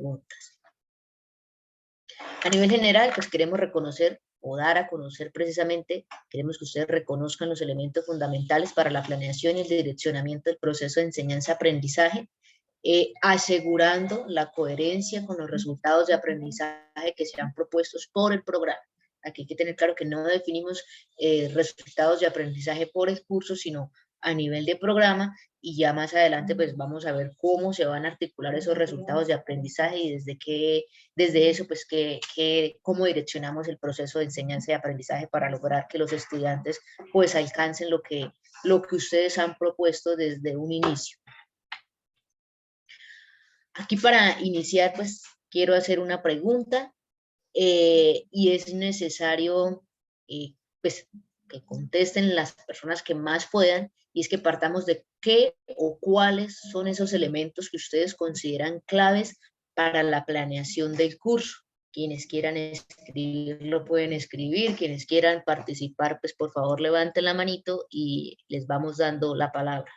preguntas. A nivel general, pues queremos reconocer o dar a conocer precisamente, queremos que ustedes reconozcan los elementos fundamentales para la planeación y el direccionamiento del proceso de enseñanza-aprendizaje, asegurando la coherencia con los resultados de aprendizaje que serán propuestos por el programa. Aquí hay que tener claro que no definimos resultados de aprendizaje por el curso, sino a nivel de programa, y ya más adelante pues vamos a ver cómo se van a articular esos resultados de aprendizaje y desde eso pues cómo direccionamos el proceso de enseñanza y aprendizaje para lograr que los estudiantes pues alcancen lo que ustedes han propuesto desde un inicio. Aquí para iniciar pues quiero hacer una pregunta y es necesario pues que contesten las personas que más puedan, y es que partamos de qué o cuáles son esos elementos que ustedes consideran claves para la planeación del curso. Quienes quieran escribirlo pueden escribir, quienes quieran participar, pues por favor levanten la manito y les vamos dando la palabra.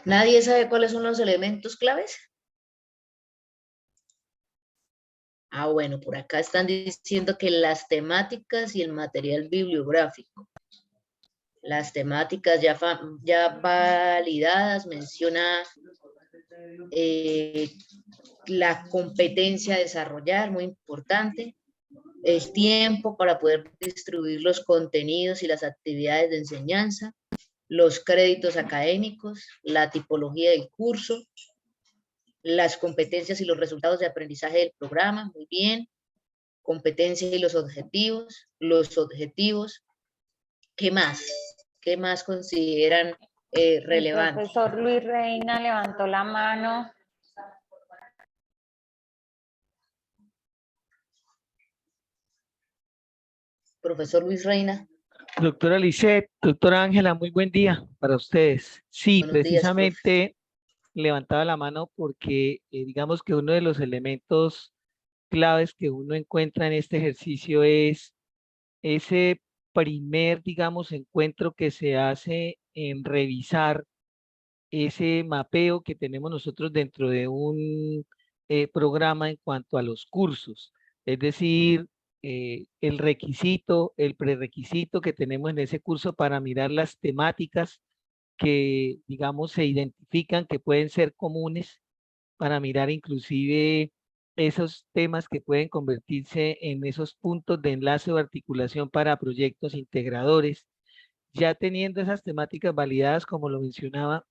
¿Nadie sabe cuáles son los elementos claves? Ah, bueno, por acá están diciendo que las temáticas y el material bibliográfico. Las temáticas ya validadas, menciona la competencia a desarrollar, muy importante, el tiempo para poder distribuir los contenidos y las actividades de enseñanza, los créditos académicos, la tipología del curso, las competencias y los resultados de aprendizaje del programa, muy bien, competencias y los objetivos, ¿qué más? ¿Qué más consideran relevante? El profesor Luis Reina levantó la mano. Profesor Luis Reina. Doctora Lisset, doctora Ángela, muy buen día para ustedes. Sí, Buenos días, precisamente levantaba la mano porque digamos que uno de los elementos claves que uno encuentra en este ejercicio es ese primer, digamos, encuentro que se hace en revisar ese mapeo que tenemos nosotros dentro de un programa en cuanto a los cursos. Es decir, el requisito, el prerequisito que tenemos en ese curso para mirar las temáticas que, digamos, se identifican que pueden ser comunes, para mirar inclusive esos temas que pueden convertirse en esos puntos de enlace o articulación para proyectos integradores. Ya teniendo esas temáticas validadas, como lo mencionaba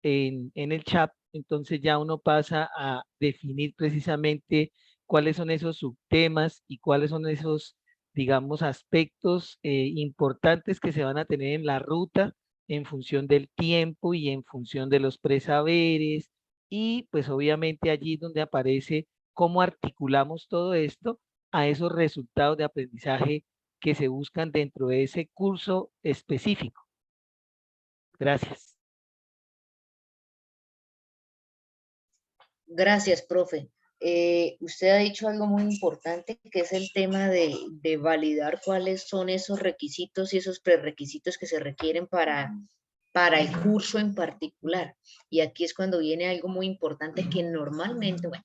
en el chat, entonces ya uno pasa a definir precisamente cuáles son esos subtemas y cuáles son esos, digamos, aspectos importantes que se van a tener en la ruta en función del tiempo y en función de los presaberes, y pues obviamente allí donde aparece cómo articulamos todo esto a esos resultados de aprendizaje que se buscan dentro de ese curso específico. Gracias. Gracias, profe. Usted ha dicho algo muy importante, que es el tema de validar cuáles son esos requisitos y esos prerequisitos que se requieren para el curso en particular. Y aquí es cuando viene algo muy importante que normalmente, bueno,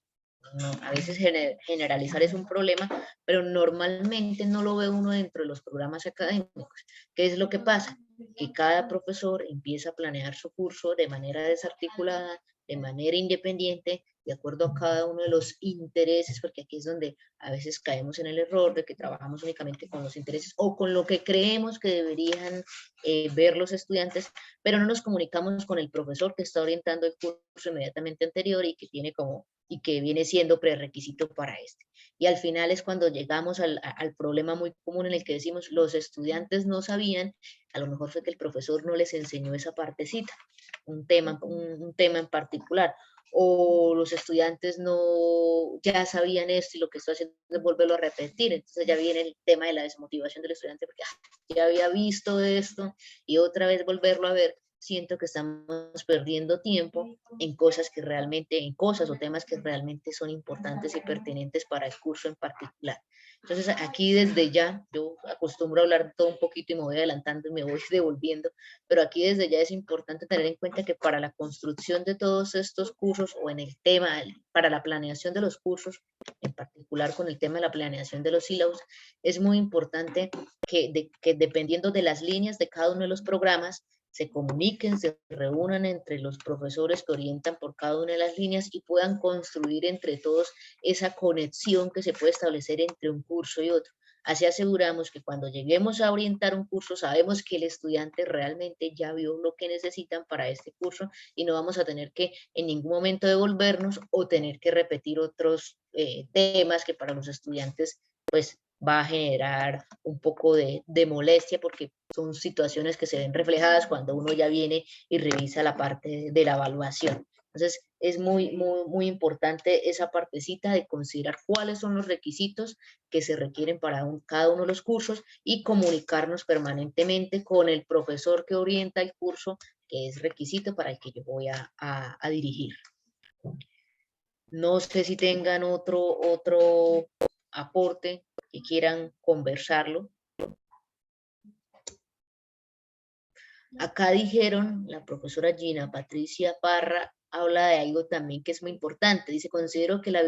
a veces generalizar es un problema, pero normalmente no lo ve uno dentro de los programas académicos. ¿Qué es lo que pasa? Que cada profesor empieza a planear su curso de manera desarticulada, de manera independiente, de acuerdo a cada uno de los intereses, porque aquí es donde a veces caemos en el error de que trabajamos únicamente con los intereses o con lo que creemos que deberían ver los estudiantes, pero no nos comunicamos con el profesor que está orientando el curso inmediatamente anterior y que tiene y que viene siendo prerequisito para este. Y al final es cuando llegamos al problema muy común en el que decimos los estudiantes no sabían, a lo mejor fue que el profesor no les enseñó esa partecita, un tema en particular, o los estudiantes ya sabían esto y lo que estoy haciendo es volverlo a repetir. Entonces ya viene el tema de la desmotivación del estudiante porque ya había visto esto y otra vez volverlo a ver. siento que estamos perdiendo tiempo en cosas que realmente, en cosas o temas que realmente son importantes y pertinentes para el curso en particular. Entonces, aquí desde ya, yo acostumbro a hablar todo un poquito y me voy adelantando y me voy devolviendo, pero aquí desde ya es importante tener en cuenta que para la construcción de todos estos cursos o en el tema, para la planeación de los cursos, en particular con el tema de la planeación de los sílabos, es muy importante que dependiendo de las líneas de cada uno de los programas, se comuniquen, se reúnan entre los profesores que orientan por cada una de las líneas y puedan construir entre todos esa conexión que se puede establecer entre un curso y otro. Así aseguramos que cuando lleguemos a orientar un curso, sabemos que el estudiante realmente ya vio lo que necesitan para este curso y no vamos a tener que en ningún momento devolvernos o tener que repetir otros temas que para los estudiantes pues va a generar un poco de molestia porque son situaciones que se ven reflejadas cuando uno ya viene y revisa la parte de la evaluación. Entonces, es muy importante esa partecita de considerar cuáles son los requisitos que se requieren para cada uno de los cursos y comunicarnos permanentemente con el profesor que orienta el curso, que es requisito para el que yo voy a dirigir. No sé si tengan otro aporte que quieran conversarlo. Acá dijeron, la profesora Gina Patricia Parra habla de algo también que es muy importante. Dice, considero que la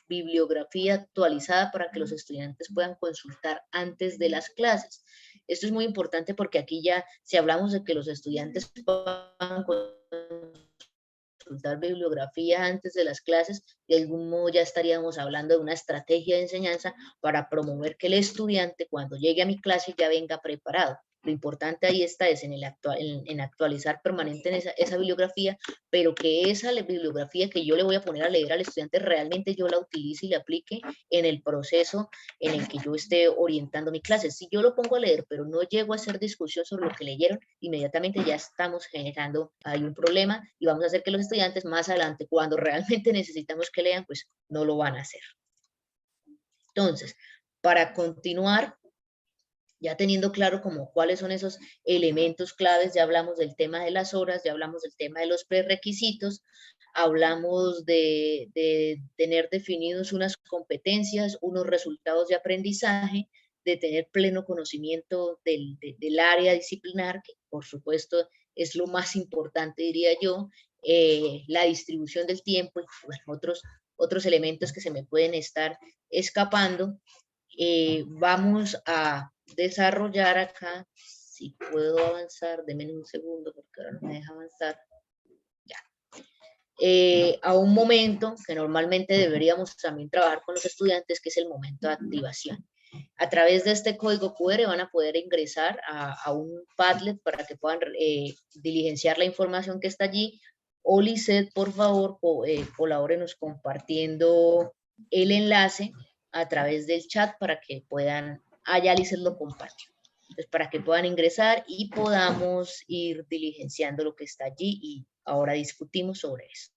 bibliografía actualizada para que los estudiantes puedan consultar antes de las clases. Esto es muy importante porque aquí ya, si hablamos de que los estudiantes puedan consultar bibliografía antes de las clases, de algún modo ya estaríamos hablando de una estrategia de enseñanza para promover que el estudiante cuando llegue a mi clase ya venga preparado. Lo importante ahí está es en actualizar permanentemente esa bibliografía, pero que esa bibliografía que yo le voy a poner a leer al estudiante realmente yo la utilice y la aplique en el proceso en el que yo esté orientando mi clase. Si yo lo pongo a leer, pero no llego a hacer discusión sobre lo que leyeron, inmediatamente ya estamos generando ahí un problema y vamos a hacer que los estudiantes más adelante, cuando realmente necesitamos que lean, pues no lo van a hacer. Entonces, para continuar, ya teniendo claro como cuáles son esos elementos claves, ya hablamos del tema de las horas, ya hablamos del tema de los prerequisitos, hablamos de tener definidos unas competencias, unos resultados de aprendizaje, de tener pleno conocimiento del área disciplinar, que por supuesto es lo más importante, diría yo, la distribución del tiempo y bueno, otros elementos que se me pueden estar escapando. Vamos a desarrollar acá, si puedo avanzar, denme un segundo porque ahora no me deja avanzar, ya. A un momento que normalmente deberíamos también trabajar con los estudiantes, que es el momento de activación. A través de este código QR van a poder ingresar a un Padlet para que puedan diligenciar la información que está allí. O Lisset, por favor, colabórenos compartiendo el enlace a través del chat para que puedan, ya Lisset lo compartió. Entonces, para que puedan ingresar y podamos ir diligenciando lo que está allí y ahora discutimos sobre eso.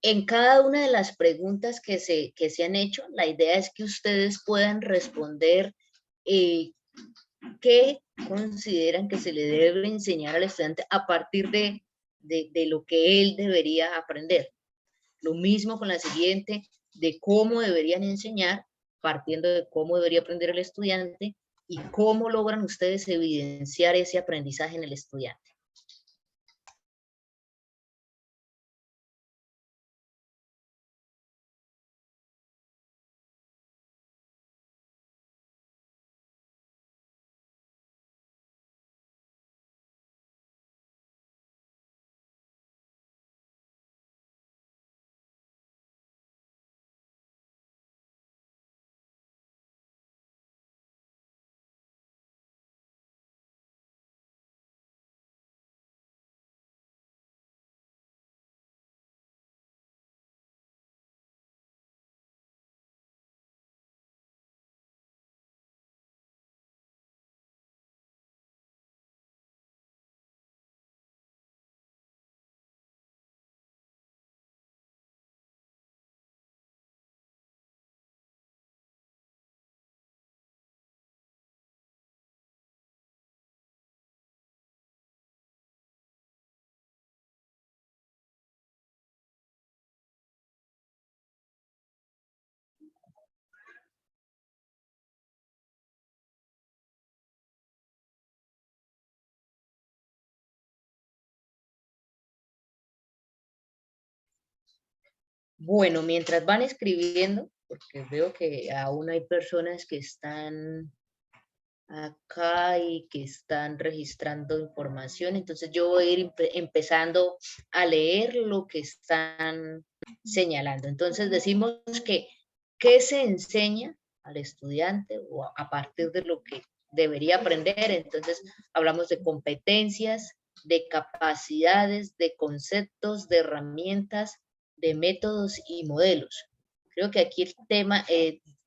En cada una de las preguntas que se han hecho, la idea es que ustedes puedan responder qué consideran que se le debe enseñar al estudiante a partir de lo que él debería aprender. Lo mismo con la siguiente, de cómo deberían enseñar, partiendo de cómo debería aprender el estudiante y cómo logran ustedes evidenciar ese aprendizaje en el estudiante. Bueno, mientras van escribiendo, porque veo que aún hay personas que están acá y que están registrando información, entonces yo voy a ir empezando a leer lo que están señalando. Entonces decimos que, ¿qué se enseña al estudiante o a partir de lo que debería aprender? Entonces hablamos de competencias, de capacidades, de conceptos, de herramientas, de métodos y modelos. Creo que aquí el tema,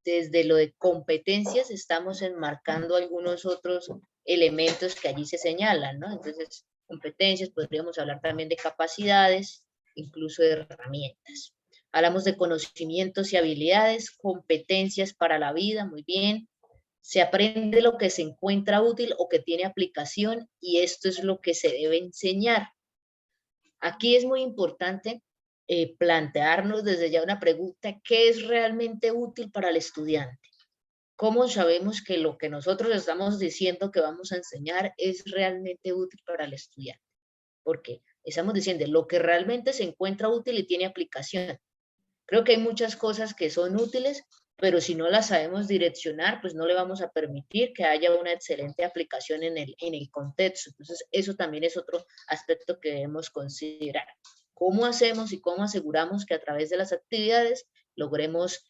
desde lo de competencias, estamos enmarcando algunos otros elementos que allí se señalan, ¿no? Entonces, competencias, podríamos hablar también de capacidades, incluso de herramientas. Hablamos de conocimientos y habilidades, competencias para la vida, muy bien. Se aprende lo que se encuentra útil o que tiene aplicación y esto es lo que se debe enseñar. Aquí es muy importante plantearnos desde ya una pregunta: ¿qué es realmente útil para el estudiante? ¿Cómo sabemos que lo que nosotros estamos diciendo que vamos a enseñar es realmente útil para el estudiante? Porque estamos diciendo lo que realmente se encuentra útil y tiene aplicación. Creo que hay muchas cosas que son útiles, pero si no las sabemos direccionar, pues no le vamos a permitir que haya una excelente aplicación en el contexto. Entonces, eso también es otro aspecto que debemos considerar. ¿Cómo hacemos y cómo aseguramos que a través de las actividades logremos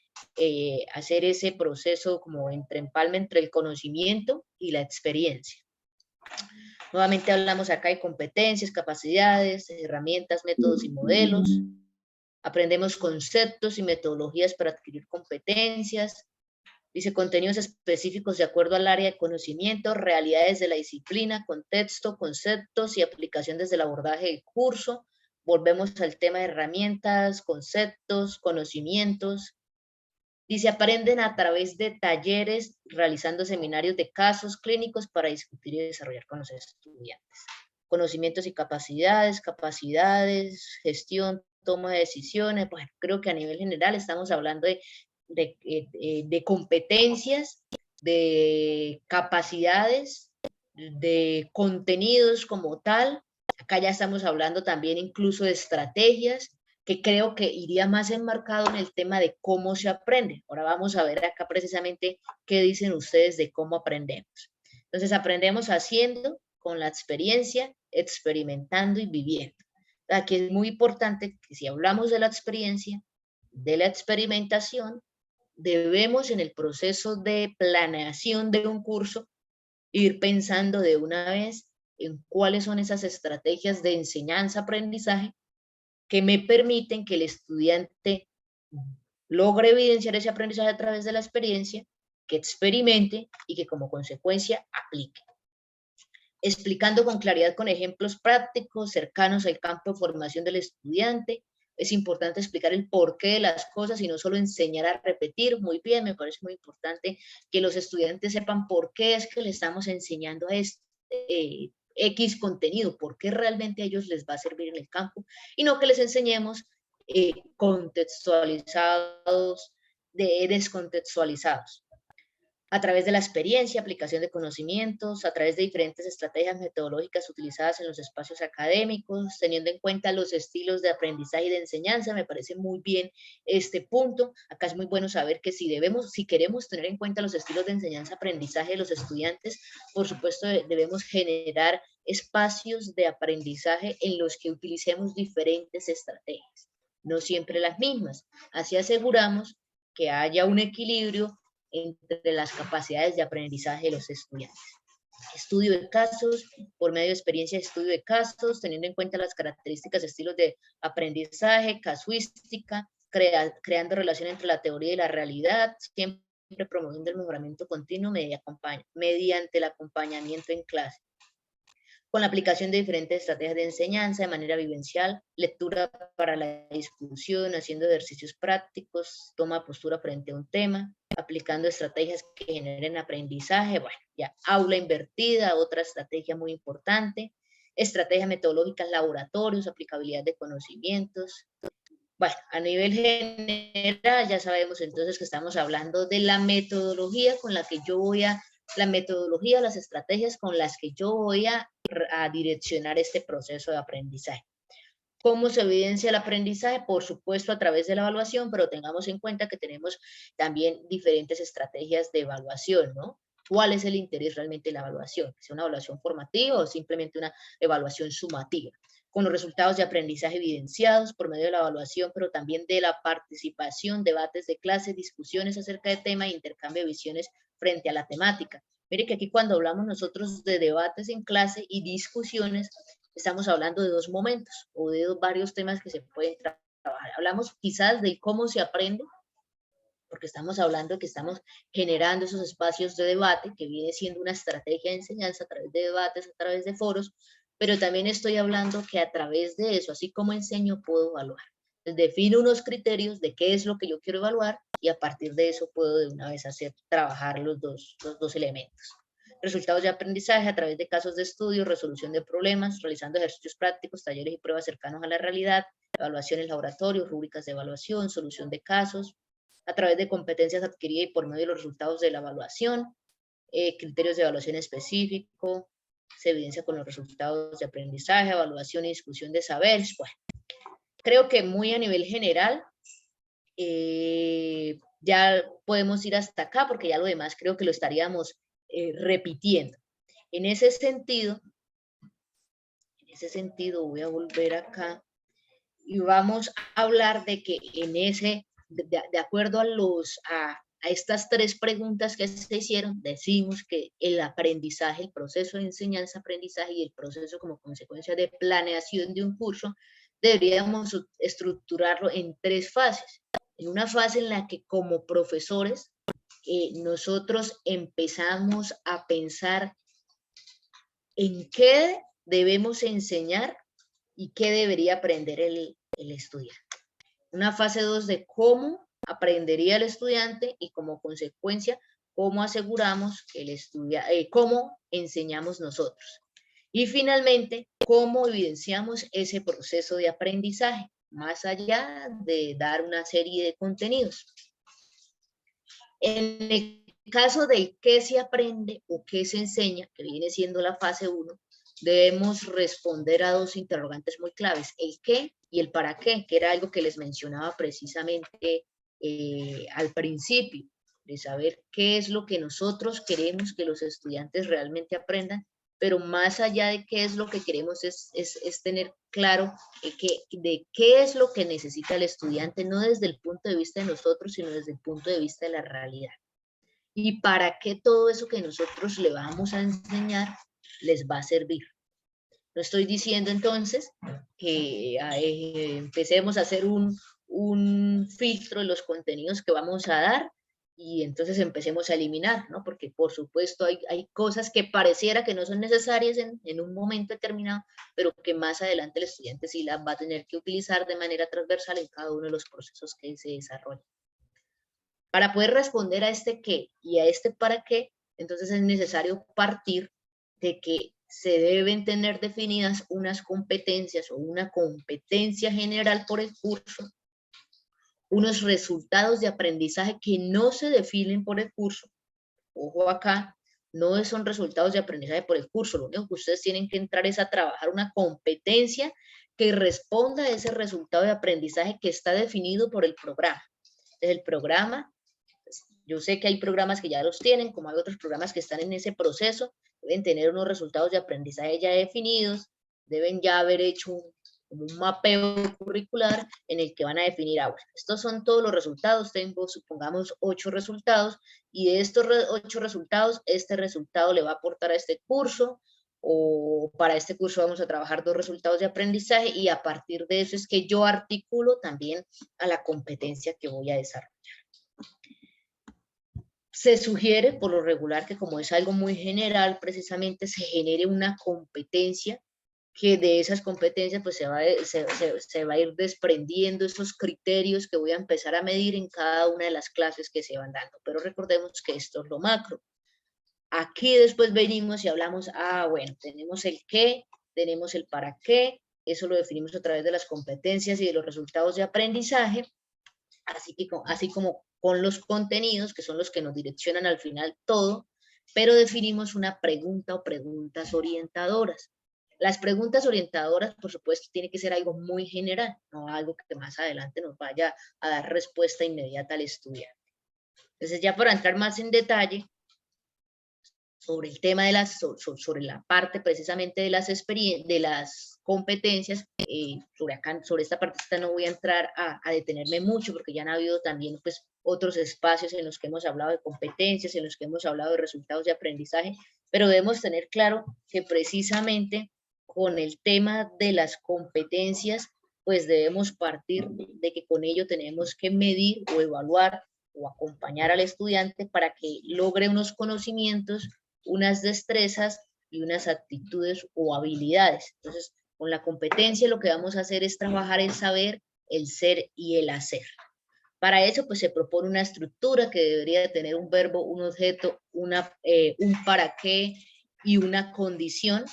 hacer ese proceso como entre empalme entre el conocimiento y la experiencia? Nuevamente hablamos acá de competencias, capacidades, herramientas, métodos y modelos. Aprendemos conceptos y metodologías para adquirir competencias. Dice contenidos específicos de acuerdo al área de conocimiento, realidades de la disciplina, contexto, conceptos y aplicación desde el abordaje del curso. Volvemos al tema de herramientas, conceptos, conocimientos. Dice aprenden a través de talleres, realizando seminarios de casos clínicos para discutir y desarrollar con los estudiantes. Conocimientos y capacidades, gestión, toma de decisiones. Pues creo que a nivel general estamos hablando de competencias, de capacidades, de contenidos como tal. Acá ya estamos hablando también incluso de estrategias, que creo que iría más enmarcado en el tema de cómo se aprende. Ahora vamos a ver acá precisamente qué dicen ustedes de cómo aprendemos. Entonces aprendemos haciendo, con la experiencia, experimentando y viviendo. Aquí es muy importante que si hablamos de la experiencia, de la experimentación, debemos en el proceso de planeación de un curso ir pensando de una vez en cuáles son esas estrategias de enseñanza-aprendizaje que me permiten que el estudiante logre evidenciar ese aprendizaje a través de la experiencia, que experimente y que como consecuencia aplique. Explicando con claridad con ejemplos prácticos cercanos al campo de formación del estudiante, es importante explicar el porqué de las cosas y no solo enseñar a repetir. Muy bien, me parece muy importante que los estudiantes sepan por qué es que le estamos enseñando a X contenido, por qué realmente a ellos les va a servir en el campo, y no que les enseñemos contextualizados, descontextualizados. A través de la experiencia, aplicación de conocimientos, a través de diferentes estrategias metodológicas utilizadas en los espacios académicos, teniendo en cuenta los estilos de aprendizaje y de enseñanza. Me parece muy bien este punto. Acá es muy bueno saber que si queremos tener en cuenta los estilos de enseñanza-aprendizaje de los estudiantes, por supuesto debemos generar espacios de aprendizaje en los que utilicemos diferentes estrategias, no siempre las mismas. Así aseguramos que haya un equilibrio entre las capacidades de aprendizaje de los estudiantes. Estudio de casos, por medio de experiencia de estudio de casos, teniendo en cuenta las características, estilos de aprendizaje, casuística, creando relación entre la teoría y la realidad, siempre promoviendo el mejoramiento continuo mediante el acompañamiento en clase, con la aplicación de diferentes estrategias de enseñanza de manera vivencial, lectura para la discusión, haciendo ejercicios prácticos, toma de postura frente a un tema, aplicando estrategias que generen aprendizaje, bueno, ya, aula invertida, otra estrategia muy importante, estrategias metodológicas, laboratorios, aplicabilidad de conocimientos. Bueno, a nivel general ya sabemos entonces que estamos hablando de la metodología con la que yo voy a, la metodología, las estrategias con las que yo voy a direccionar este proceso de aprendizaje. ¿Cómo se evidencia el aprendizaje? Por supuesto a través de la evaluación, pero tengamos en cuenta que tenemos también diferentes estrategias de evaluación, ¿no? ¿Cuál es el interés realmente de la evaluación? ¿Es una evaluación formativa o simplemente una evaluación sumativa? Con los resultados de aprendizaje evidenciados por medio de la evaluación, pero también de la participación, debates de clase, discusiones acerca del tema e intercambio de visiones frente a la temática. Mire que aquí cuando hablamos nosotros de debates en clase y discusiones, estamos hablando de dos momentos o de varios temas que se pueden trabajar. Hablamos quizás de cómo se aprende, porque estamos hablando de que estamos generando esos espacios de debate, que viene siendo una estrategia de enseñanza a través de debates, a través de foros, pero también estoy hablando que a través de eso, así como enseño, puedo evaluar. Defino unos criterios de qué es lo que yo quiero evaluar y a partir de eso puedo de una vez trabajar los dos elementos. Resultados de aprendizaje a través de casos de estudio, resolución de problemas, realizando ejercicios prácticos, talleres y pruebas cercanos a la realidad, evaluaciones laboratorios, rúbricas de evaluación, solución de casos, a través de competencias adquiridas y por medio de los resultados de la evaluación, criterios de evaluación específico, se evidencia con los resultados de aprendizaje, evaluación y discusión de saberes. Bueno, creo que muy a nivel general, ya podemos ir hasta acá porque ya lo demás creo que lo estaríamos repitiendo. En ese sentido voy a volver acá y vamos a hablar de que de acuerdo a estas tres preguntas que se hicieron, decimos que el aprendizaje, el proceso de enseñanza-aprendizaje y el proceso como consecuencia de planeación de un curso, deberíamos estructurarlo en tres fases. En una fase en la que como profesores nosotros empezamos a pensar en qué debemos enseñar y qué debería aprender el estudiante. Una fase 2 de cómo aprendería el estudiante y como consecuencia, cómo aseguramos que cómo enseñamos nosotros. Y finalmente, cómo evidenciamos ese proceso de aprendizaje, más allá de dar una serie de contenidos. En el caso del qué se aprende o qué se enseña, que viene siendo la fase 1, debemos responder a dos interrogantes muy claves, el qué y el para qué, que era algo que les mencionaba precisamente al principio, de saber qué es lo que nosotros queremos que los estudiantes realmente aprendan, pero más allá de qué es lo que queremos es tener claro de qué es lo que necesita el estudiante, no desde el punto de vista de nosotros, sino desde el punto de vista de la realidad. Y para qué todo eso que nosotros le vamos a enseñar les va a servir. No estoy diciendo entonces que empecemos a hacer un filtro de los contenidos que vamos a dar y entonces empecemos a eliminar, ¿no? Porque por supuesto hay cosas que pareciera que no son necesarias en un momento determinado, pero que más adelante el estudiante sí las va a tener que utilizar de manera transversal en cada uno de los procesos que se desarrollan. Para poder responder a este qué y a este para qué, entonces es necesario partir de que se deben tener definidas unas competencias o una competencia general por el curso, unos resultados de aprendizaje que no se definen por el curso. Ojo acá, no son resultados de aprendizaje por el curso, lo único que ustedes tienen que entrar es a trabajar una competencia que responda a ese resultado de aprendizaje que está definido por el programa. Entonces, el programa, yo sé que hay programas que ya los tienen, como hay otros programas que están en ese proceso, deben tener unos resultados de aprendizaje ya definidos, deben ya haber hecho un mapeo curricular en el que van a definir, bueno, estos son todos los resultados, tengo, supongamos, 8 resultados, y de estos 8 resultados, este resultado le va a aportar a este curso, o para este curso vamos a trabajar 2 resultados de aprendizaje, y a partir de eso es que yo articulo también a la competencia que voy a desarrollar. Se sugiere por lo regular que como es algo muy general, precisamente se genere una competencia, que de esas competencias pues se va a ir desprendiendo esos criterios que voy a empezar a medir en cada una de las clases que se van dando. Pero recordemos que esto es lo macro. Aquí después venimos y hablamos, bueno, tenemos el qué, tenemos el para qué, eso lo definimos a través de las competencias y de los resultados de aprendizaje, así como con los contenidos, que son los que nos direccionan al final todo, pero definimos una pregunta o preguntas orientadoras. Las preguntas orientadoras, por supuesto, tiene que ser algo muy general, no algo que más adelante nos vaya a dar respuesta inmediata al estudiante. Entonces, ya para entrar más en detalle sobre el tema de sobre la parte precisamente de las competencias, sobre esta partecita no voy a entrar a detenerme mucho, porque ya han habido también pues otros espacios en los que hemos hablado de competencias, en los que hemos hablado de resultados de aprendizaje, pero debemos tener claro que precisamente con el tema de las competencias, pues debemos partir de que con ello tenemos que medir o evaluar o acompañar al estudiante para que logre unos conocimientos, unas destrezas y unas actitudes o habilidades. Entonces, con la competencia lo que vamos a hacer es trabajar el saber, el ser y el hacer. Para eso, pues se propone una estructura que debería tener un verbo, un objeto, un para qué y una condición.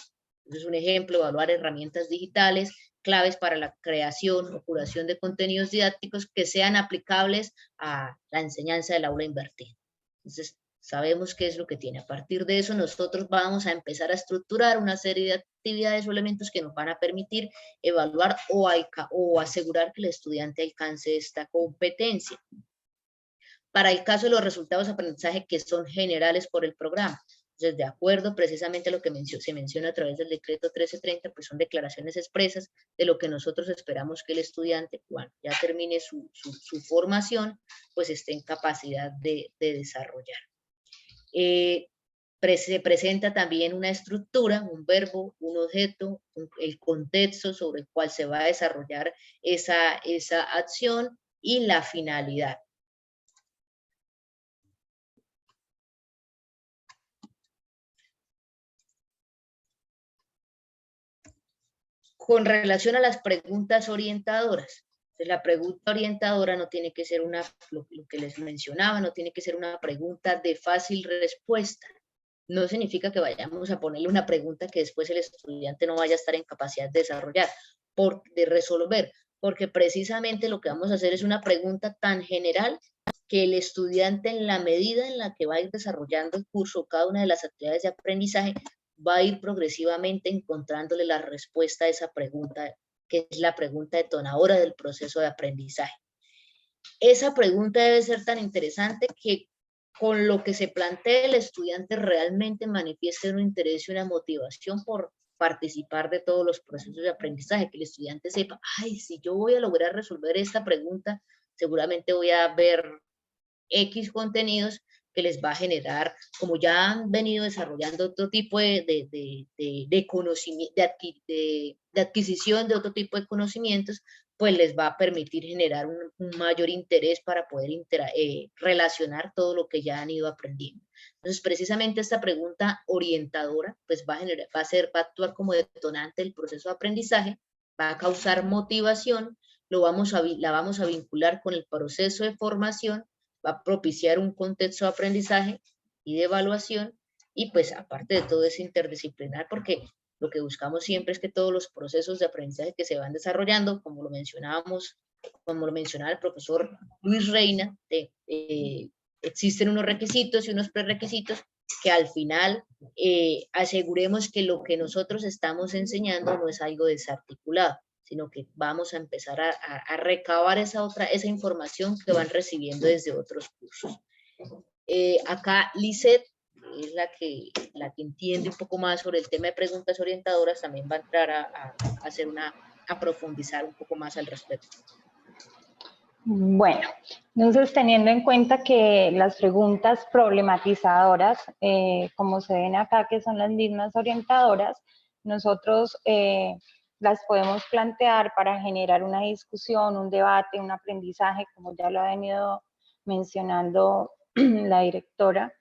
Entonces, un ejemplo, evaluar herramientas digitales, claves para la creación o curación de contenidos didácticos que sean aplicables a la enseñanza del aula invertida. Entonces, sabemos qué es lo que tiene. A partir de eso, nosotros vamos a empezar a estructurar una serie de actividades o elementos que nos van a permitir evaluar o asegurar que el estudiante alcance esta competencia. Para el caso de los resultados de aprendizaje que son generales por el programa, entonces, de acuerdo precisamente a lo que se menciona a través del decreto 1330, pues son declaraciones expresas de lo que nosotros esperamos que el estudiante, cuando ya termine su formación, pues esté en capacidad de desarrollar. Se presenta también una estructura, un verbo, un objeto, el contexto sobre el cual se va a desarrollar esa acción y la finalidad. Con relación a las preguntas orientadoras, entonces la pregunta orientadora no tiene que ser lo que les mencionaba, no tiene que ser una pregunta de fácil respuesta. No significa que vayamos a ponerle una pregunta que después el estudiante no vaya a estar en capacidad de desarrollar, de resolver, porque precisamente lo que vamos a hacer es una pregunta tan general que el estudiante, en la medida en la que va a ir desarrollando el curso, cada una de las actividades de aprendizaje, va a ir progresivamente encontrándole la respuesta a esa pregunta, que es la pregunta detonadora del proceso de aprendizaje. Esa pregunta debe ser tan interesante que con lo que se plantee el estudiante realmente manifieste un interés y una motivación por participar de todos los procesos de aprendizaje, que el estudiante sepa, si yo voy a lograr resolver esta pregunta, seguramente voy a ver X contenidos, que les va a generar, como ya han venido desarrollando otro tipo de conocimiento, de adquisición de otro tipo de conocimientos, pues les va a permitir generar un mayor interés para poder relacionar todo lo que ya han ido aprendiendo. Entonces, precisamente esta pregunta orientadora, pues va a actuar como detonante del proceso de aprendizaje, va a causar motivación, la vamos a vincular con el proceso de formación, va a propiciar un contexto de aprendizaje y de evaluación, y pues aparte de todo es interdisciplinar, porque lo que buscamos siempre es que todos los procesos de aprendizaje que se van desarrollando, como lo mencionaba el profesor Luis Reina, existen unos requisitos y unos prerequisitos que al final aseguremos que lo que nosotros estamos enseñando no es algo desarticulado, sino que vamos a empezar a recabar esa información que van recibiendo desde otros cursos. Acá Lisette es la que entiende un poco más sobre el tema de preguntas orientadoras, también va a entrar a profundizar un poco más al respecto. Bueno, entonces teniendo en cuenta que las preguntas problematizadoras, como se ven acá, que son las mismas orientadoras, nosotros las podemos plantear para generar una discusión, un debate, un aprendizaje, como ya lo ha venido mencionando la directora.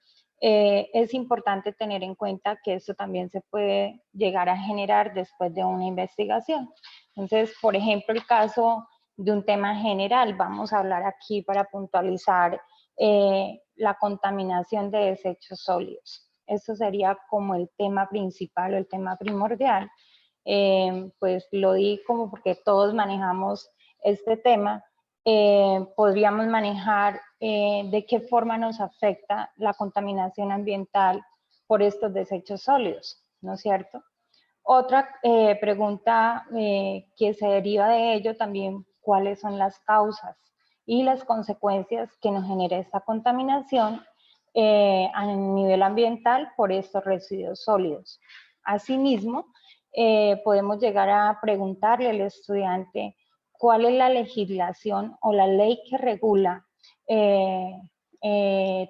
Es importante tener en cuenta que esto también se puede llegar a generar después de una investigación. Entonces, por ejemplo, el caso de un tema general, vamos a hablar aquí para puntualizar la contaminación de desechos sólidos. Eso sería como el tema principal o el tema primordial. Pues lo di como porque todos manejamos este tema. Podríamos manejar de qué forma nos afecta la contaminación ambiental por estos desechos sólidos, ¿no es cierto? Otra pregunta que se deriva de ello también, ¿cuáles son las causas y las consecuencias que nos genera esta contaminación a nivel ambiental por estos residuos sólidos? Asimismo, podemos llegar a preguntarle al estudiante cuál es la legislación o la ley que regula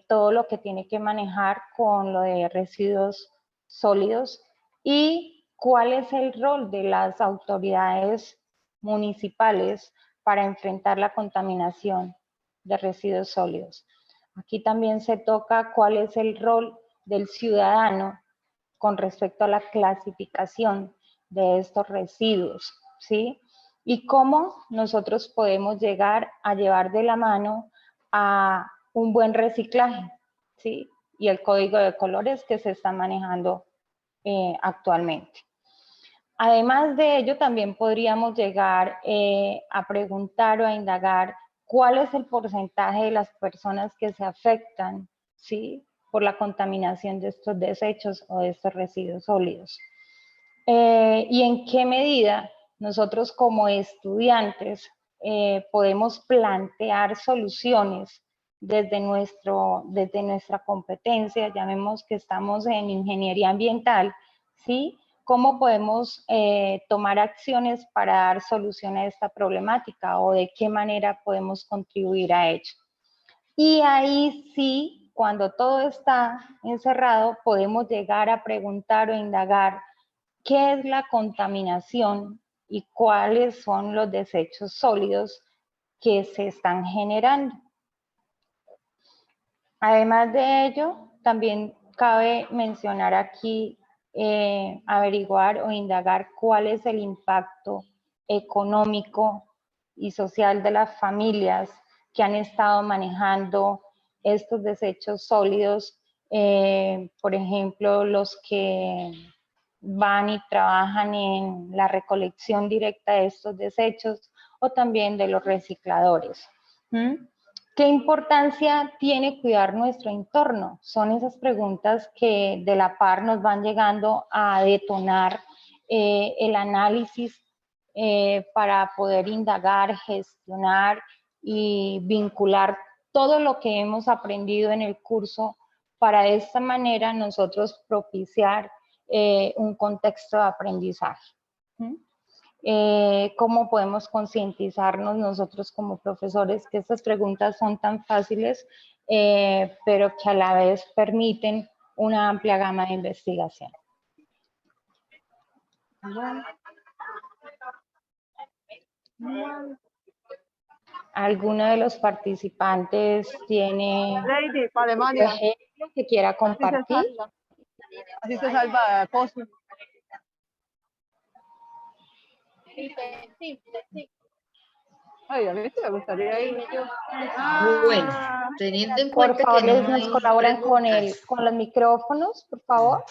todo lo que tiene que manejar con lo de residuos sólidos y cuál es el rol de las autoridades municipales para enfrentar la contaminación de residuos sólidos. Aquí también se toca cuál es el rol del ciudadano con respecto a la clasificación de estos residuos, ¿sí? Y cómo nosotros podemos llegar a llevar de la mano a un buen reciclaje, ¿sí? Y el código de colores que se está manejando actualmente. Además de ello, también podríamos llegar a preguntar o a indagar cuál es el porcentaje de las personas que se afectan, ¿sí?, por la contaminación de estos desechos o de estos residuos sólidos. Y en qué medida nosotros como estudiantes podemos plantear soluciones desde nuestra competencia, llamemos que estamos en ingeniería ambiental, ¿sí? ¿Cómo podemos tomar acciones para dar solución a esta problemática o de qué manera podemos contribuir a ello? Y ahí sí, cuando todo está encerrado, podemos llegar a preguntar o indagar qué es la contaminación y cuáles son los desechos sólidos que se están generando. Además de ello, también cabe mencionar aquí, averiguar o indagar cuál es el impacto económico y social de las familias que han estado manejando estos desechos sólidos, por ejemplo, los que van y trabajan en la recolección directa de estos desechos o también de los recicladores. ¿Qué importancia tiene cuidar nuestro entorno? Son esas preguntas que de la par nos van llegando a detonar el análisis para poder indagar, gestionar y vincular todo lo que hemos aprendido en el curso para de esta manera nosotros propiciar un contexto de aprendizaje. ¿Cómo podemos concientizarnos nosotros como profesores que estas preguntas son tan fáciles pero que a la vez permiten una amplia gama de investigación. ¿Alguno de los participantes tiene Lady, para un Alemania. ejemplo que quiera Así se compartir? salva. Así se salva Pozo. Ay, a mí sí me gustaría ir. Bueno, teniendo en Por cuenta favor, que no nos hay colaboran preguntas. con los micrófonos, por favor.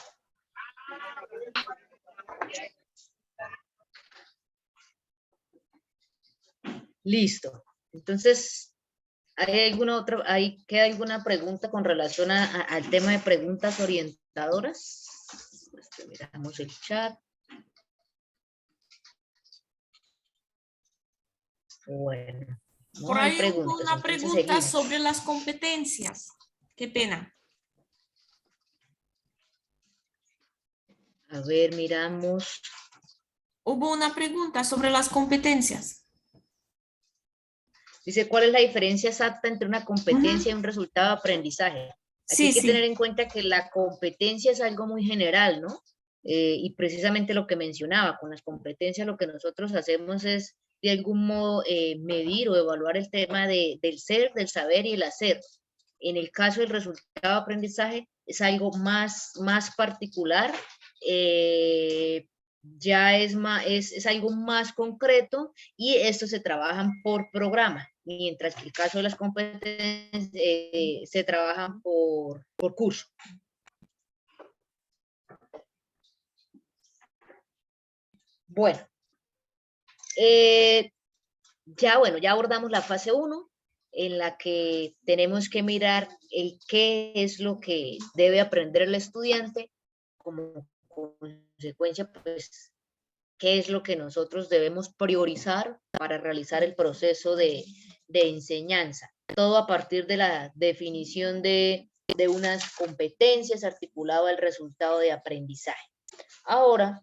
Listo. Entonces, ¿hay alguna otra, queda alguna pregunta con relación al tema de preguntas orientadoras? Miramos el chat. Bueno, no Por hay ahí hubo preguntas, una entonces pregunta seguimos. sobre las competencias. Qué pena. A ver, miramos. Hubo una pregunta sobre las competencias. Dice, ¿cuál es la diferencia exacta entre una competencia y un resultado de aprendizaje? Aquí hay Sí, que tener sí. en cuenta que la competencia es algo muy general, ¿no? Y precisamente lo que mencionaba, con las competencias lo que nosotros hacemos es de algún modo medir o evaluar el tema del ser, del saber y el hacer. En el caso del resultado de aprendizaje es algo más particular, ya es algo más concreto y estos se trabajan por programa, mientras que el caso de las competencias se trabajan por curso. Bueno, ya abordamos la fase 1, en la que tenemos que mirar el qué es lo que debe aprender el estudiante, como consecuencia, pues, qué es lo que nosotros debemos priorizar para realizar el proceso de enseñanza. Todo a partir de la definición de unas competencias articulado al resultado de aprendizaje. Ahora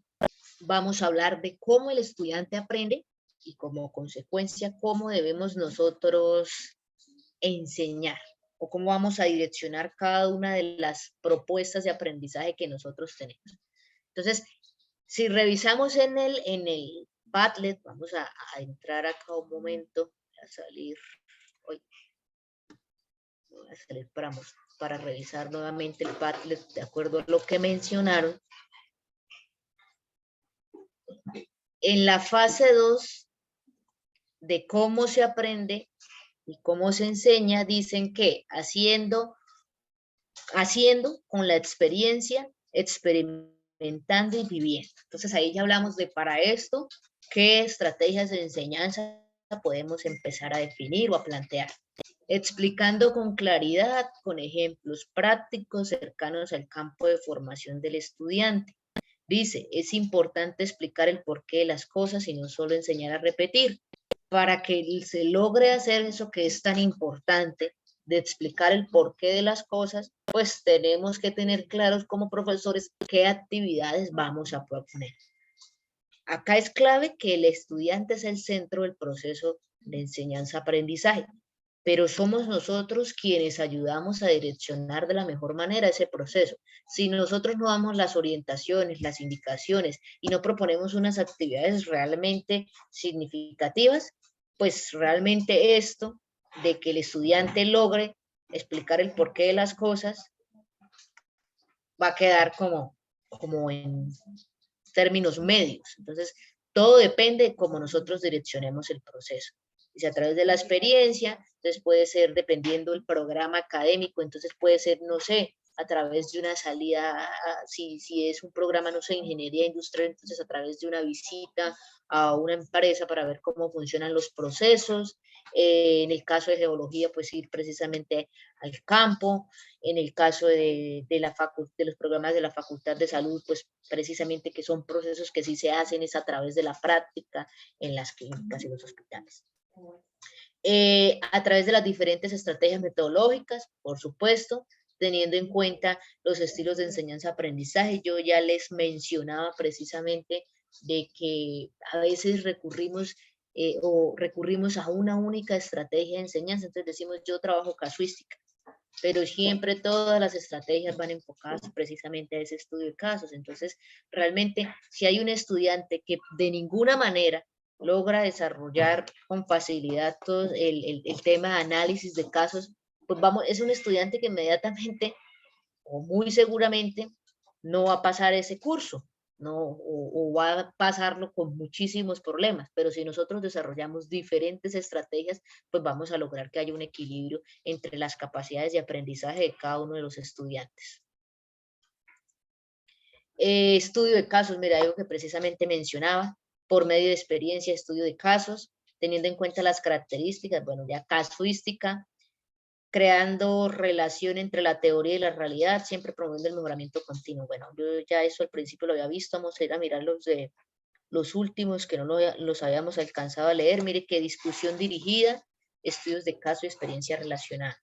vamos a hablar de cómo el estudiante aprende y como consecuencia cómo debemos nosotros enseñar o cómo vamos a direccionar cada una de las propuestas de aprendizaje que nosotros tenemos. Entonces, si revisamos en el Padlet, vamos a entrar acá un momento, a salir, voy a salir para revisar nuevamente el Padlet de acuerdo a lo que mencionaron. En la fase 2 de cómo se aprende y cómo se enseña, dicen que haciendo con la experiencia, experimentando y viviendo. Entonces ahí ya hablamos de para esto, qué estrategias de enseñanza podemos empezar a definir o a plantear. Explicando con claridad, con ejemplos prácticos cercanos al campo de formación del estudiante. Dice, es importante explicar el porqué de las cosas y no solo enseñar a repetir. Para que se logre hacer eso que es tan importante, de explicar el porqué de las cosas, pues tenemos que tener claros como profesores qué actividades vamos a proponer. Acá es clave que el estudiante es el centro del proceso de enseñanza-aprendizaje, pero somos nosotros quienes ayudamos a direccionar de la mejor manera ese proceso. Si nosotros no damos las orientaciones, las indicaciones y no proponemos unas actividades realmente significativas, pues realmente esto de que el estudiante logre explicar el porqué de las cosas va a quedar como en términos medios. Entonces, todo depende de cómo nosotros direccionemos el proceso. Si a través de la experiencia, entonces puede ser dependiendo del programa académico, entonces puede ser, no sé, a través de una salida, si es un programa, no sé, ingeniería industrial, entonces a través de una visita a una empresa para ver cómo funcionan los procesos. En el caso de geología, pues ir precisamente al campo. En el caso de los programas de la Facultad de Salud, pues precisamente que son procesos que sí se hacen es a través de la práctica en las clínicas y los hospitales. A través de las diferentes estrategias metodológicas, por supuesto, teniendo en cuenta los estilos de enseñanza-aprendizaje. Yo ya les mencionaba precisamente de que a veces recurrimos a una única estrategia de enseñanza, entonces decimos yo trabajo casuística. pero siempre todas las estrategias van enfocadas precisamente a ese estudio de casos. Entonces, realmente, si hay un estudiante que de ninguna manera logra desarrollar con facilidad todo el tema de análisis de casos, pues vamos, es un estudiante que inmediatamente o muy seguramente no va a pasar ese curso, ¿no? O va a pasarlo con muchísimos problemas, pero si nosotros desarrollamos diferentes estrategias, pues vamos a lograr que haya un equilibrio entre las capacidades de aprendizaje de cada uno de los estudiantes. Estudio de casos, mira, algo que precisamente mencionaba, por medio de experiencia, estudio de casos, teniendo en cuenta las características, bueno, ya casuística, creando relación entre la teoría y la realidad, siempre promoviendo el mejoramiento continuo. Bueno, yo ya eso al principio lo había visto, vamos a ir a mirar los últimos que no los habíamos alcanzado a leer. Mire que discusión dirigida, estudios de caso y experiencia relacionada.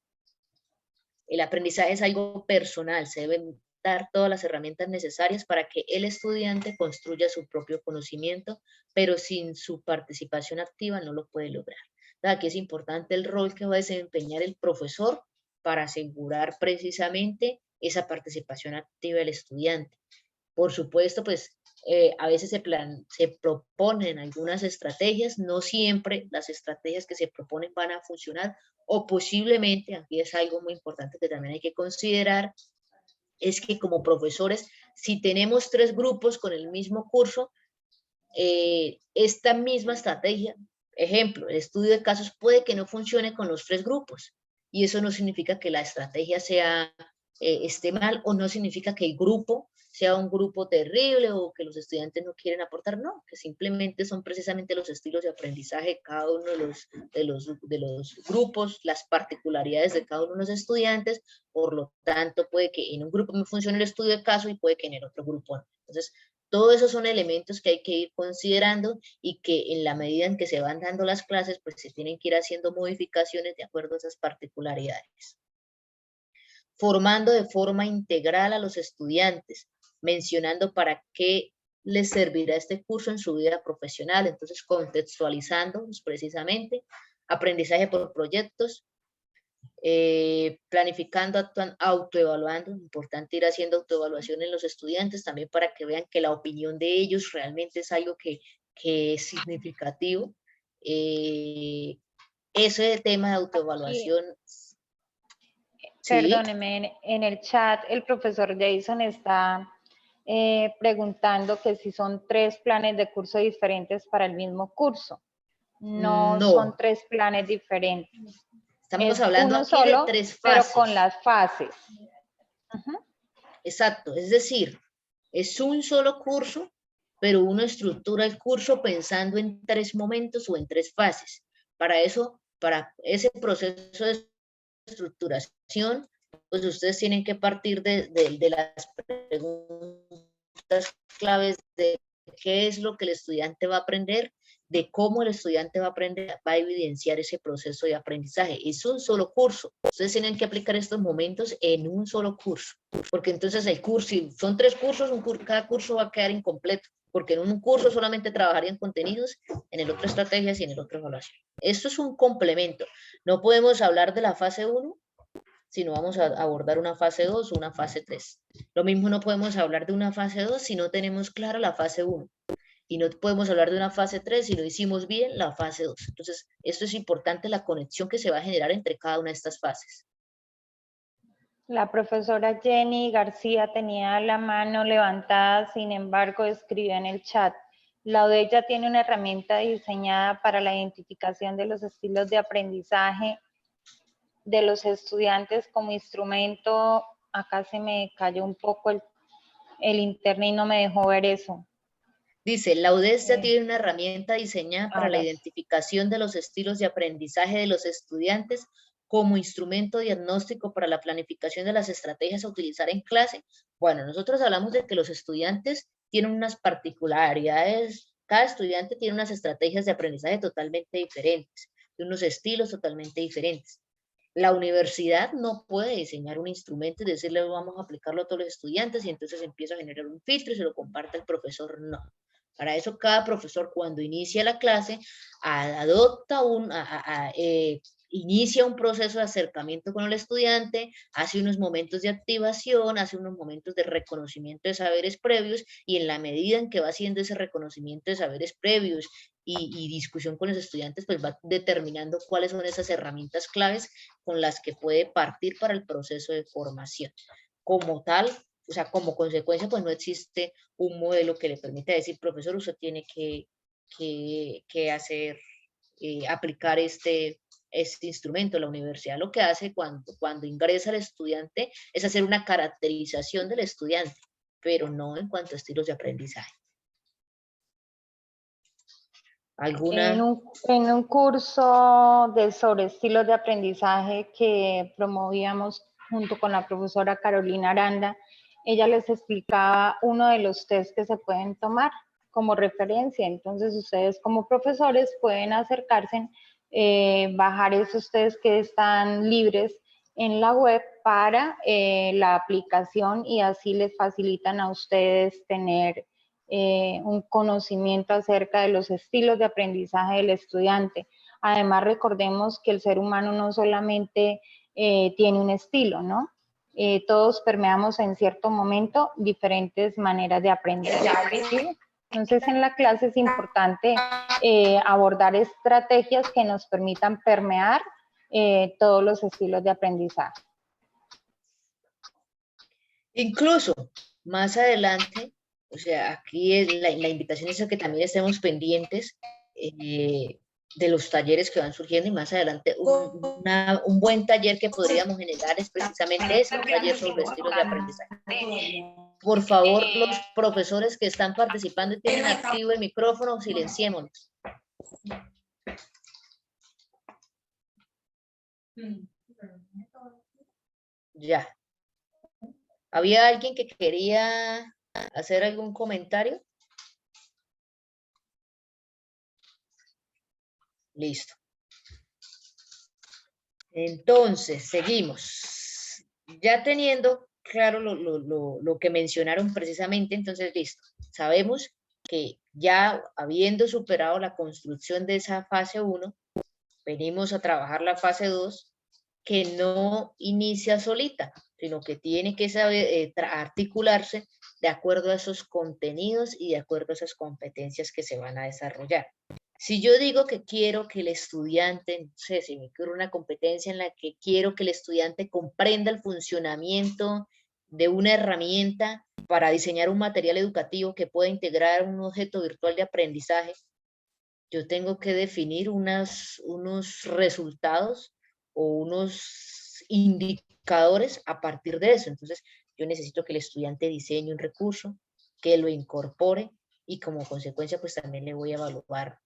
El aprendizaje es algo personal, se deben dar todas las herramientas necesarias para que el estudiante construya su propio conocimiento, pero sin su participación activa no lo puede lograr. Aquí es importante el rol que va a desempeñar el profesor para asegurar precisamente esa participación activa del estudiante. Por supuesto, pues a veces se proponen algunas estrategias, no siempre las estrategias que se proponen van a funcionar, o posiblemente, aquí es algo muy importante que también hay que considerar, es que como profesores, si tenemos 3 grupos con el mismo curso, esta misma estrategia, ejemplo, el estudio de casos puede que no funcione con los 3 grupos, y eso no significa que la estrategia esté mal, o no significa que el grupo sea un grupo terrible o que los estudiantes no quieren aportar, no, que simplemente son precisamente los estilos de aprendizaje de cada uno de los grupos, las particularidades de cada uno de los estudiantes, por lo tanto puede que en un grupo me funcione el estudio de caso y puede que en el otro grupo no. Entonces, todos esos son elementos que hay que ir considerando y que en la medida en que se van dando las clases, pues se tienen que ir haciendo modificaciones de acuerdo a esas particularidades. Formando de forma integral a los estudiantes, mencionando para qué les servirá este curso en su vida profesional, entonces contextualizándolos precisamente, aprendizaje por proyectos, planificando, actúan, autoevaluando, importante ir haciendo autoevaluación en los estudiantes también para que vean que la opinión de ellos realmente es algo que es significativo. Ese tema de autoevaluación. Perdóneme, en el chat el profesor Jason está preguntando que si son 3 planes de curso diferentes para el mismo curso. No, son 3 planes diferentes. Estamos hablando aquí solo, de 3 fases. Pero con las fases. Exacto, es decir, es un solo curso, pero uno estructura el curso pensando en 3 momentos o en 3 fases. Para eso, para ese proceso de estructuración, pues ustedes tienen que partir de las preguntas claves de qué es lo que el estudiante va a aprender, de cómo el estudiante va a aprender, va a evidenciar ese proceso de aprendizaje. Es un solo curso. Ustedes tienen que aplicar estos momentos en un solo curso, porque entonces el curso, si son 3 cursos, cada curso va a quedar incompleto, porque en un curso solamente trabajarían contenidos, en el otro estrategias y en el otro evaluación. Esto es un complemento. No podemos hablar de la fase 1 si no vamos a abordar una fase 2 o una fase 3. Lo mismo no podemos hablar de una fase 2 si no tenemos clara la fase 1. Y no podemos hablar de una fase 3 si no hicimos bien la fase 2. Entonces, esto es importante, la conexión que se va a generar entre cada una de estas fases. La profesora Jenny García tenía la mano levantada, sin embargo, escribió en el chat: la UDEC tiene una herramienta diseñada para la identificación de los estilos de aprendizaje de los estudiantes como instrumento. Acá se me cayó un poco el internet y no me dejó ver eso. Dice, la UDEC tiene una herramienta diseñada para la identificación de los estilos de aprendizaje de los estudiantes como instrumento diagnóstico para la planificación de las estrategias a utilizar en clase. Bueno, nosotros hablamos de que los estudiantes tienen unas particularidades, cada estudiante tiene unas estrategias de aprendizaje totalmente diferentes, de unos estilos totalmente diferentes. La universidad no puede diseñar un instrumento y decirle vamos a aplicarlo a todos los estudiantes y entonces empieza a generar un filtro y se lo comparte al profesor, no. Para eso cada profesor cuando inicia la clase adopta inicia un proceso de acercamiento con el estudiante, hace unos momentos de activación, hace unos momentos de reconocimiento de saberes previos, y en la medida en que va haciendo ese reconocimiento de saberes previos y discusión con los estudiantes, pues va determinando cuáles son esas herramientas claves con las que puede partir para el proceso de formación. Como tal, o sea, como consecuencia, pues no existe un modelo que le permita decir, profesor, usted tiene que hacer, aplicar este instrumento. La universidad lo que hace cuando ingresa el estudiante es hacer una caracterización del estudiante, pero no en cuanto a estilos de aprendizaje. En un curso sobre estilos de aprendizaje que promovíamos junto con la profesora Carolina Aranda, ella les explicaba uno de los test que se pueden tomar como referencia. Entonces ustedes como profesores pueden acercarse, bajar esos test que están libres en la web para la aplicación, y así les facilitan a ustedes tener un conocimiento acerca de los estilos de aprendizaje del estudiante. Además, recordemos que el ser humano no solamente tiene un estilo, ¿no? Todos permeamos en cierto momento diferentes maneras de aprender, ¿sí? Entonces, en la clase es importante abordar estrategias que nos permitan permear todos los estilos de aprendizaje. Incluso, más adelante, o sea, aquí la invitación es a que también estemos pendientes de los talleres que van surgiendo, y más adelante un buen taller que podríamos generar es precisamente ese, un taller sobre estilos de aprendizaje. Por favor, los profesores que están participando y tienen activo el micrófono, silenciémonos. Ya. ¿Había alguien que quería hacer algún comentario? Listo. Entonces, seguimos. Ya teniendo claro lo que mencionaron precisamente, entonces, listo. Sabemos que ya habiendo superado la construcción de esa fase 1, venimos a trabajar la fase 2, que no inicia solita, sino que tiene que saber articularse de acuerdo a esos contenidos y de acuerdo a esas competencias que se van a desarrollar. Si yo digo que quiero que el estudiante, no sé, si me quiero una competencia en la que quiero que el estudiante comprenda el funcionamiento de una herramienta para diseñar un material educativo que pueda integrar un objeto virtual de aprendizaje, yo tengo que definir unos resultados o unos indicadores a partir de eso. Entonces, yo necesito que el estudiante diseñe un recurso, que lo incorpore, y como consecuencia, pues también le voy a evaluar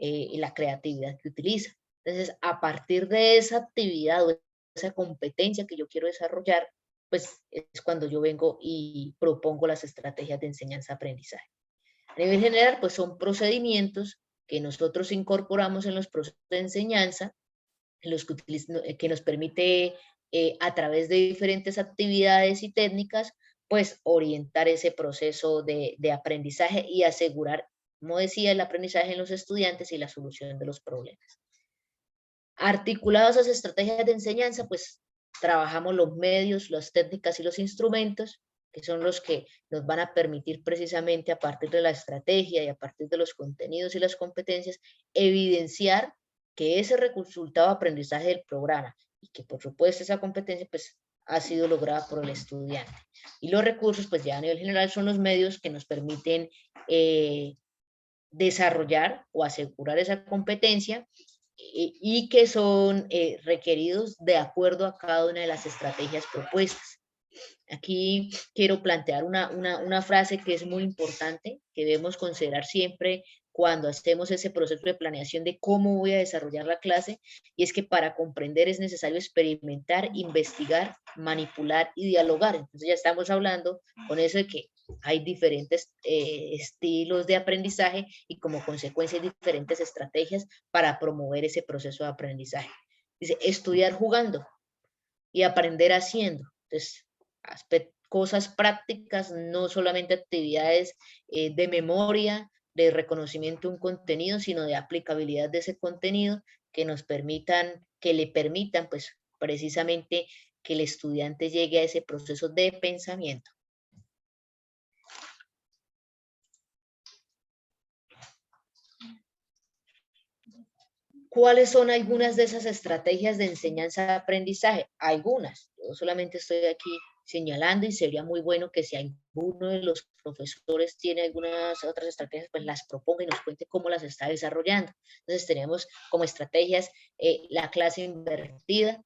la creatividad que utiliza. Entonces, a partir de esa actividad o esa competencia que yo quiero desarrollar, pues es cuando yo vengo y propongo las estrategias de enseñanza-aprendizaje. A nivel general, pues son procedimientos que nosotros incorporamos en los procesos de enseñanza, en los que nos permite a través de diferentes actividades y técnicas, pues orientar ese proceso de aprendizaje y asegurar, como decía, el aprendizaje en los estudiantes y la solución de los problemas. Articuladas esas estrategias de enseñanza, pues trabajamos los medios, las técnicas y los instrumentos, que son los que nos van a permitir precisamente a partir de la estrategia y a partir de los contenidos y las competencias, evidenciar que ese resultado de aprendizaje del programa y que por supuesto esa competencia pues ha sido lograda por el estudiante. Y los recursos pues ya a nivel general son los medios que nos permiten desarrollar o asegurar esa competencia y que son requeridos de acuerdo a cada una de las estrategias propuestas. Aquí quiero plantear una frase que es muy importante, que debemos considerar siempre cuando hacemos ese proceso de planeación de cómo voy a desarrollar la clase, y es que para comprender es necesario experimentar, investigar, manipular y dialogar. Entonces ya estamos hablando con eso de que hay diferentes estilos de aprendizaje y como consecuencia diferentes estrategias para promover ese proceso de aprendizaje. Dice, estudiar jugando y aprender haciendo. Entonces, cosas prácticas, no solamente actividades de memoria, de reconocimiento de un contenido, sino de aplicabilidad de ese contenido que nos permitan, que le permitan, pues, precisamente que el estudiante llegue a ese proceso de pensamiento. ¿Cuáles son algunas de esas estrategias de enseñanza-aprendizaje? Algunas. Yo solamente estoy aquí señalando y sería muy bueno que si alguno de los profesores tiene algunas otras estrategias, pues las proponga y nos cuente cómo las está desarrollando. Entonces tenemos como estrategias la clase invertida,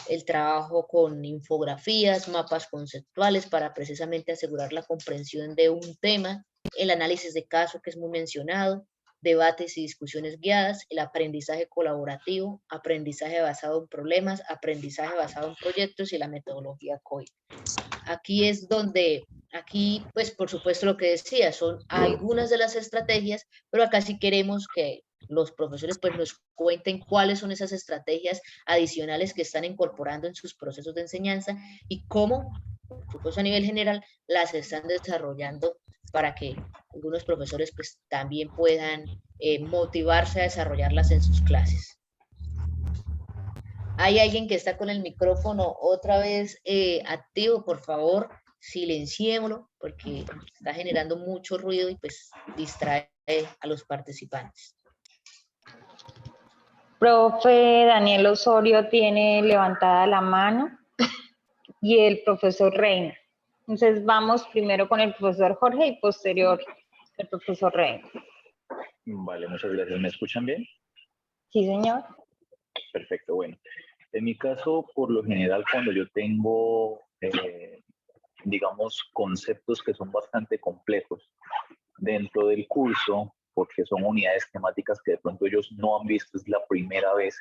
el trabajo con infografías, mapas conceptuales para precisamente asegurar la comprensión de un tema, el análisis de caso que es muy mencionado, debates y discusiones guiadas, el aprendizaje colaborativo, aprendizaje basado en problemas, aprendizaje basado en proyectos y la metodología COI. Aquí es donde, aquí pues por supuesto lo que decía, son algunas de las estrategias, pero acá sí queremos que los profesores pues nos cuenten cuáles son esas estrategias adicionales que están incorporando en sus procesos de enseñanza y cómo, por supuesto a nivel general, las están desarrollando para que algunos profesores pues también puedan motivarse a desarrollarlas en sus clases. Hay alguien que está con el micrófono otra vez activo, por favor, silenciémoslo porque está generando mucho ruido y pues distrae a los participantes. Profe Daniel Osorio tiene levantada la mano y el profesor Reina. Entonces vamos primero con el profesor Jorge y posterior el profesor Reina. Vale, muchas gracias. ¿Me escuchan bien? Sí, señor. Perfecto, bueno. En mi caso, por lo general, cuando yo tengo, digamos, conceptos que son bastante complejos dentro del curso, porque son unidades temáticas que de pronto ellos no han visto, es la primera vez.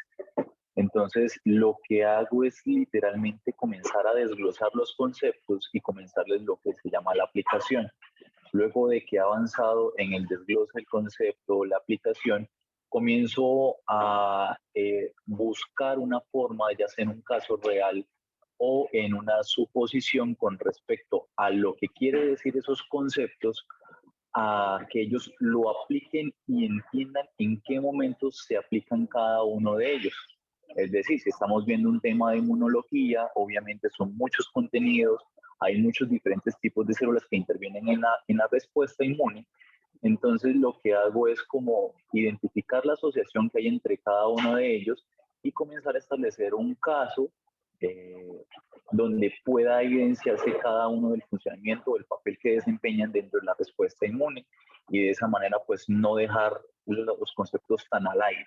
Entonces, lo que hago es literalmente comenzar a desglosar los conceptos y comenzarles lo que se llama la aplicación. Luego de que he avanzado en el desglose del concepto, la aplicación, comienzo a buscar una forma, ya sea en un caso real o en una suposición con respecto a lo que quiere decir esos conceptos, a que ellos lo apliquen y entiendan en qué momentos se aplican cada uno de ellos. Es decir, si estamos viendo un tema de inmunología, obviamente son muchos contenidos, hay muchos diferentes tipos de células que intervienen en la respuesta inmune. Entonces lo que hago es como identificar la asociación que hay entre cada uno de ellos y comenzar a establecer un caso donde pueda evidenciarse cada uno del funcionamiento o el papel que desempeñan dentro de la respuesta inmune y de esa manera pues no dejar los conceptos tan al aire.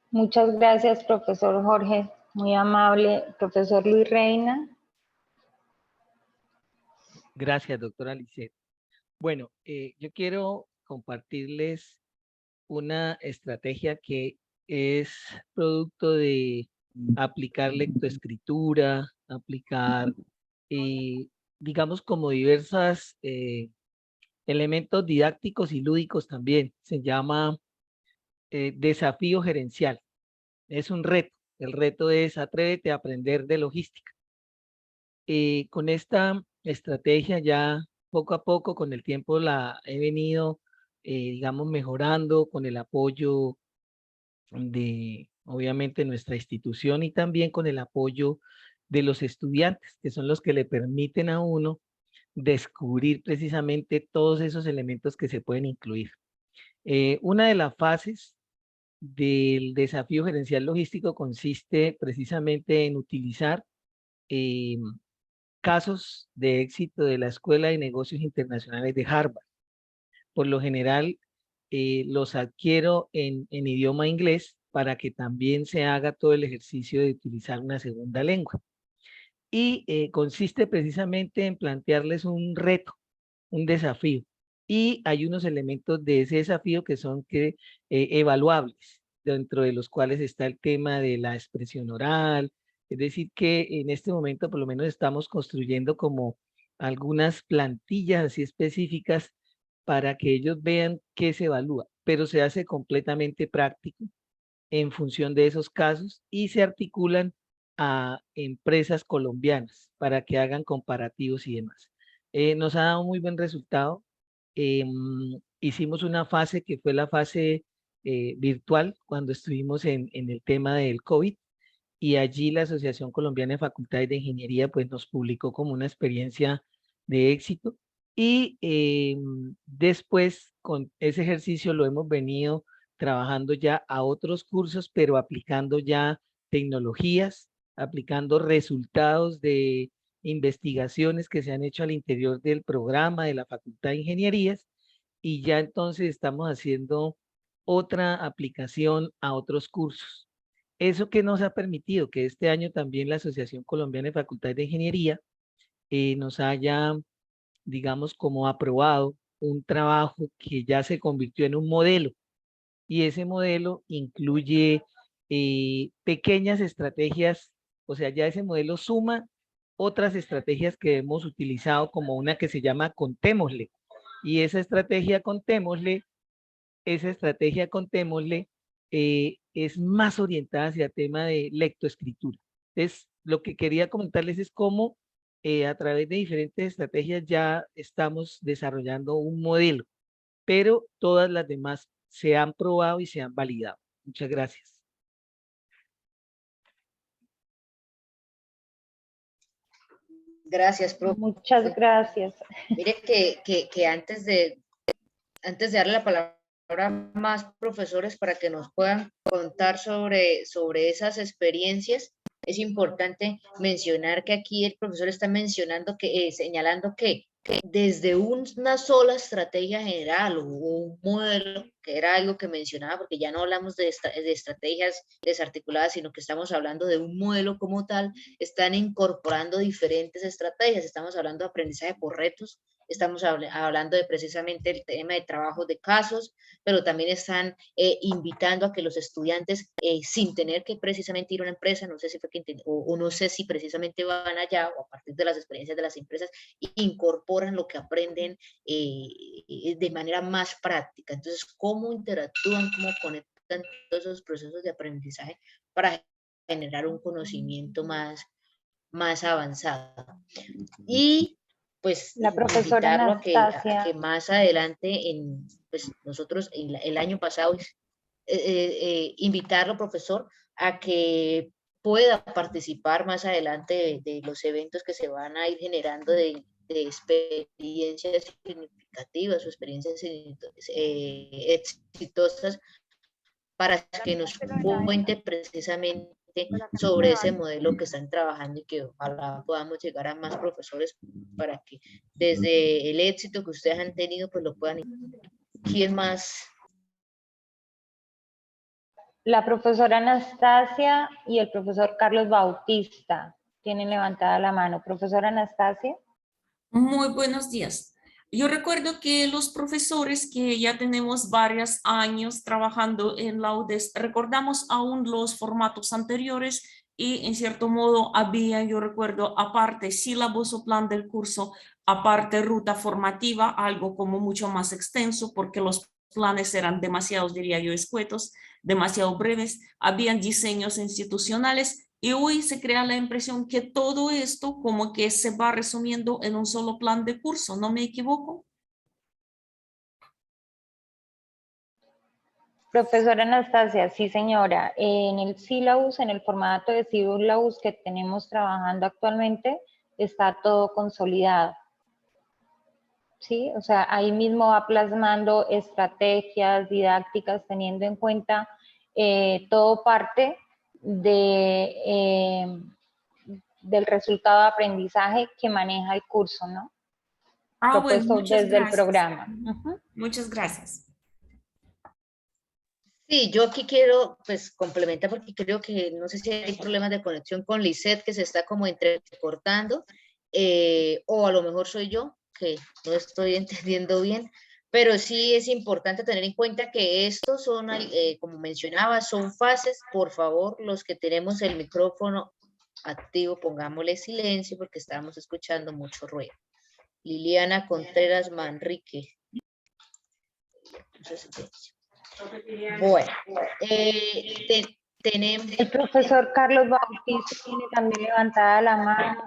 Muchas gracias, profesor Jorge. Muy amable. Profesor Luis Reina. Gracias, doctora Lisset. Bueno, yo quiero compartirles una estrategia que es producto de aplicar lectoescritura, aplicar, digamos, como diversas elementos didácticos y lúdicos también. Se llama desafío gerencial. Es un reto. El reto es atrévete a aprender de logística. Con esta estrategia ya poco a poco con el tiempo la he venido, digamos, mejorando con el apoyo de, obviamente, nuestra institución y también con el apoyo de los estudiantes, que son los que le permiten a uno descubrir precisamente todos esos elementos que se pueden incluir. Una de las fases del desafío gerencial logístico consiste precisamente en utilizar casos de éxito de la Escuela de Negocios Internacionales de Harvard. Por lo general, los adquiero en idioma inglés para que también se haga todo el ejercicio de utilizar una segunda lengua. Y consiste precisamente en plantearles un reto, un desafío. Y hay unos elementos de ese desafío que son evaluables, dentro de los cuales está el tema de la expresión oral. Es decir, que en este momento por lo menos estamos construyendo como algunas plantillas así específicas para que ellos vean qué se evalúa, pero se hace completamente práctico en función de esos casos y se articulan a empresas colombianas para que hagan comparativos y demás. Nos ha dado muy buen resultado. Hicimos una fase que fue la fase virtual cuando estuvimos en el tema del COVID, y allí la Asociación Colombiana de Facultades de Ingeniería pues nos publicó como una experiencia de éxito, y después con ese ejercicio lo hemos venido trabajando ya a otros cursos, pero aplicando ya tecnologías, aplicando resultados de investigaciones que se han hecho al interior del programa de la Facultad de Ingenierías, y ya entonces estamos haciendo otra aplicación a otros cursos. Eso que nos ha permitido que este año también la Asociación Colombiana de Facultades de Ingeniería nos haya, digamos, como aprobado un trabajo que ya se convirtió en un modelo, y ese modelo incluye pequeñas estrategias, o sea, ya ese modelo suma otras estrategias que hemos utilizado, como una que se llama Contémosle, y esa estrategia Contémosle es más orientada hacia el tema de lectoescritura. Entonces, lo que quería comentarles es cómo a través de diferentes estrategias ya estamos desarrollando un modelo, pero todas las demás se han probado y se han validado. Muchas gracias. Gracias, profe. Muchas gracias. Mire que antes de darle la palabra a más profesores para que nos puedan contar sobre esas experiencias, es importante mencionar que aquí el profesor está mencionando señalando que desde una sola estrategia general o un modelo, que era algo que mencionaba, porque ya no hablamos de estrategias desarticuladas, sino que estamos hablando de un modelo como tal, están incorporando diferentes estrategias. Estamos hablando de aprendizaje por retos, estamos hablando de precisamente el tema de trabajos de casos, pero también están invitando a que los estudiantes, sin tener que precisamente ir a una empresa, no sé si fue que o no sé si precisamente van allá, o a partir de las experiencias de las empresas, incorporan lo que aprenden de manera más práctica. Entonces, ¿cómo interactúan, cómo conectan todos esos procesos de aprendizaje para generar un conocimiento más avanzado? Y pues La profesora invitarlo a que Anastasia. más adelante, pues nosotros el año pasado, invitarlo, profesor, a que pueda participar más adelante de los eventos que se van a ir generando de experiencias significativas o experiencias exitosas, para que nos cuente precisamente sobre ese modelo que están trabajando, y que ojalá podamos llegar a más profesores para que desde el éxito que ustedes han tenido pues lo puedan. ¿Quién más? La profesora Anastasia y el profesor Carlos Bautista tienen levantada la mano. Profesora Anastasia. Muy buenos días. Yo recuerdo que los profesores que ya tenemos varios años trabajando en la UDES, recordamos aún los formatos anteriores, y en cierto modo había, yo recuerdo, aparte sílabus o plan del curso, aparte ruta formativa, algo como mucho más extenso, porque los planes eran demasiados, diría yo, escuetos, demasiado breves, habían diseños institucionales. Y hoy se crea la impresión que todo esto como que se va resumiendo en un solo plan de curso, ¿no me equivoco? Profesora Anastasia, sí señora, en el sílabus, en el formato de sílabus que tenemos trabajando actualmente, está todo consolidado. ¿Sí? O sea, ahí mismo va plasmando estrategias didácticas, teniendo en cuenta todo parte de, del resultado de aprendizaje que maneja el curso, ¿no? Ah, bueno, Propuesto muchas desde el gracias. programa. Muchas gracias. Sí, yo aquí quiero pues complementar, porque creo que no sé si hay problemas de conexión con Lisette, que se está como entrecortando, o a lo mejor soy yo que no estoy entendiendo bien, pero sí es importante tener en cuenta que estos son, como mencionaba, son fases. Por favor, los que tenemos el micrófono activo, pongámosle silencio porque estamos escuchando mucho ruido. Liliana Contreras Manrique. Bueno, tenemos... El profesor Carlos Bautista tiene también levantada la mano.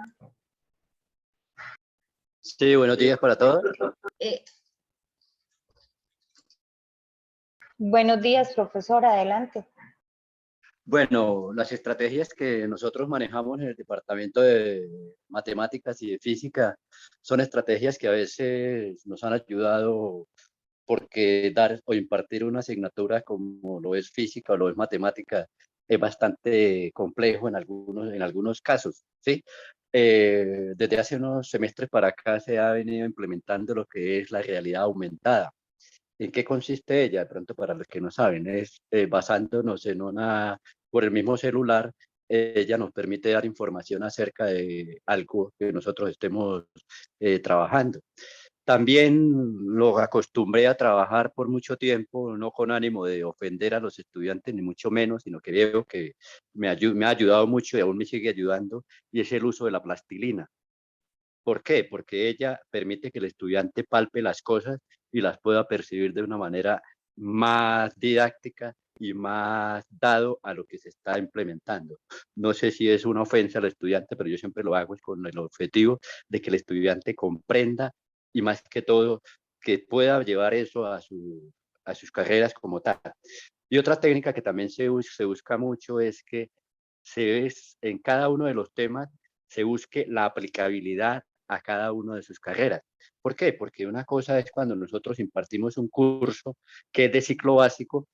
Sí, buenos días para todos. Buenos días, profesor, adelante. Bueno, las estrategias que nosotros manejamos en el departamento de matemáticas y de física son estrategias que a veces nos han ayudado porque dar o impartir una asignatura como lo es física o lo es matemática es bastante complejo en algunos casos, ¿sí? Desde hace unos semestres para acá se ha venido implementando lo que es la realidad aumentada. ¿En qué consiste ella? De pronto, para los que no saben, es basándonos en por el mismo celular, ella nos permite dar información acerca de algo que nosotros estemos trabajando. También lo acostumbré a trabajar por mucho tiempo, no con ánimo de ofender a los estudiantes, ni mucho menos, sino que veo que me ha ayudado mucho y aún me sigue ayudando, y es el uso de la plastilina. ¿Por qué? Porque ella permite que el estudiante palpe las cosas y las pueda percibir de una manera más didáctica y más dado a lo que se está implementando. No sé si es una ofensa al estudiante, pero yo siempre lo hago con el objetivo de que el estudiante comprenda y más que todo que pueda llevar eso a sus carreras como tal. Y otra técnica que también se busca mucho es que en cada uno de los temas se busque la aplicabilidad a cada uno de sus carreras. ¿Por qué? Porque una cosa es cuando nosotros impartimos un curso que es de ciclo básico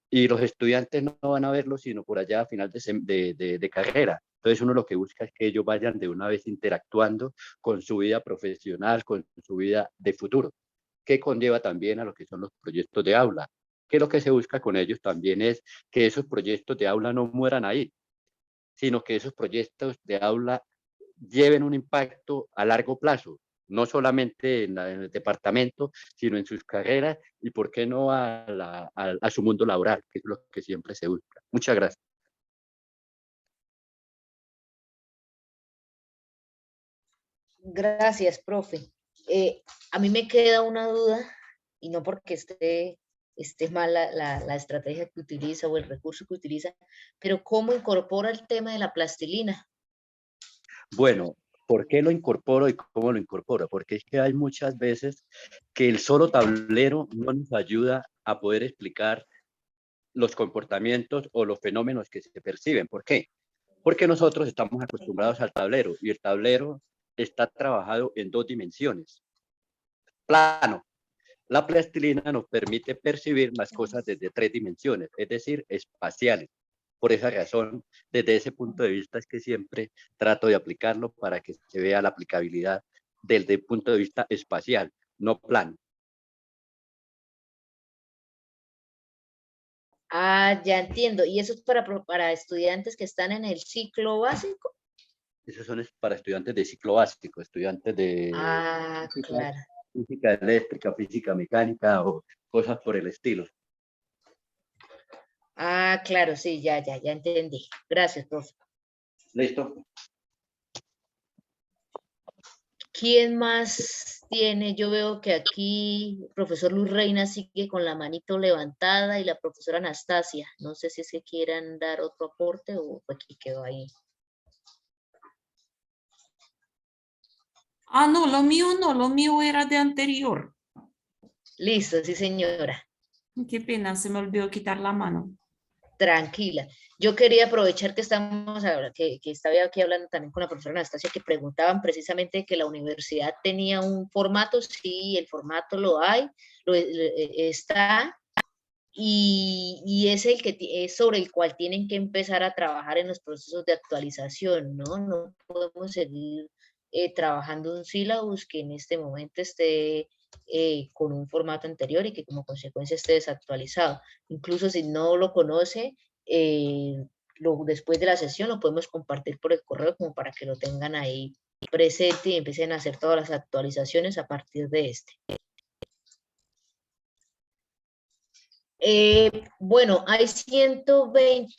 y los estudiantes no van a verlo sino por allá a final de carrera. Entonces uno lo que busca es que ellos vayan de una vez interactuando con su vida profesional, con su vida de futuro, que conlleva también a lo que son los proyectos de aula, que lo que se busca con ellos también es que esos proyectos de aula no mueran ahí, sino que esos proyectos de aula lleven un impacto a largo plazo, no solamente en el departamento, sino en sus carreras y, ¿por qué no, a su mundo laboral, que es lo que siempre se busca? Muchas gracias. Gracias, profe. A mí me queda una duda, y no porque esté mal la estrategia que utiliza o el recurso que utiliza, pero ¿cómo incorpora el tema de la plastilina? Bueno, ¿por qué lo incorporo y cómo lo incorporo? Porque es que hay muchas veces que el solo tablero no nos ayuda a poder explicar los comportamientos o los fenómenos que se perciben. ¿Por qué? Porque nosotros estamos acostumbrados al tablero y el tablero está trabajado en 2 dimensiones. Plano. La plastilina nos permite percibir las cosas desde 3 dimensiones, es decir, espaciales. Por esa razón, desde ese punto de vista es que siempre trato de aplicarlo para que se vea la aplicabilidad desde el punto de vista espacial, no plano. Ah, ya entiendo. ¿Y eso es para estudiantes que están en el ciclo básico? Esos son para estudiantes de ciclo básico, estudiantes de Ah, claro. física eléctrica, física mecánica o cosas por el estilo. Ah, claro, sí, ya entendí. Gracias, profe. ¿Listo? ¿Quién más tiene? Yo veo que aquí el profesor Luz Reina sigue con la manito levantada y la profesora Anastasia. No sé si es que quieran dar otro aporte o aquí quedó ahí. Ah, no, lo mío no, lo mío era de anterior. Listo, sí, señora. Qué pena, se me olvidó quitar la mano. Tranquila. Yo quería aprovechar que estamos ahora, que estaba aquí hablando también con la profesora Anastasia, que preguntaban precisamente que la universidad tenía un formato. Sí, el formato lo hay, está, y es el que es sobre el cual tienen que empezar a trabajar en los procesos de actualización, ¿no? No podemos seguir trabajando un sílabus que en este momento esté con un formato anterior y que como consecuencia esté desactualizado. Incluso si no lo conoce, después de la sesión lo podemos compartir por el correo como para que lo tengan ahí presente y empiecen a hacer todas las actualizaciones a partir de este. Bueno, hay 120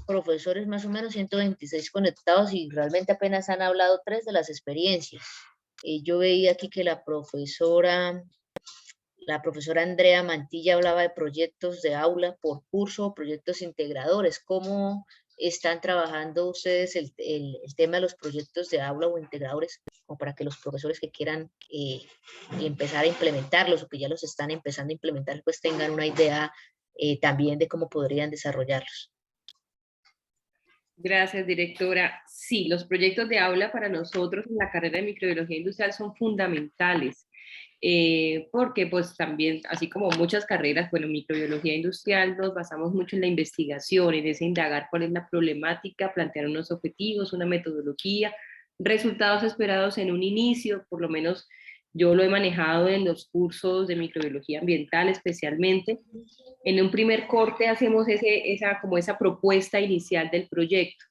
profesores, más o menos 126 conectados, y realmente apenas han hablado 3 de las experiencias. Yo veía aquí que la profesora la profesora Andrea Mantilla hablaba de proyectos de aula por curso o proyectos integradores. ¿Cómo están trabajando ustedes el tema de los proyectos de aula o integradores, como para que los profesores que quieran empezar a implementarlos o que ya los están empezando a implementar, pues tengan una idea también de cómo podrían desarrollarlos? Gracias, directora. Sí, los proyectos de aula para nosotros en la carrera de microbiología industrial son fundamentales, porque pues también, así como muchas carreras, bueno, en microbiología industrial nos basamos mucho en la investigación, en ese indagar cuál es la problemática, plantear unos objetivos, una metodología, resultados esperados en un inicio, por lo menos yo lo he manejado en los cursos de microbiología ambiental especialmente. En un primer corte hacemos como esa propuesta inicial del proyecto,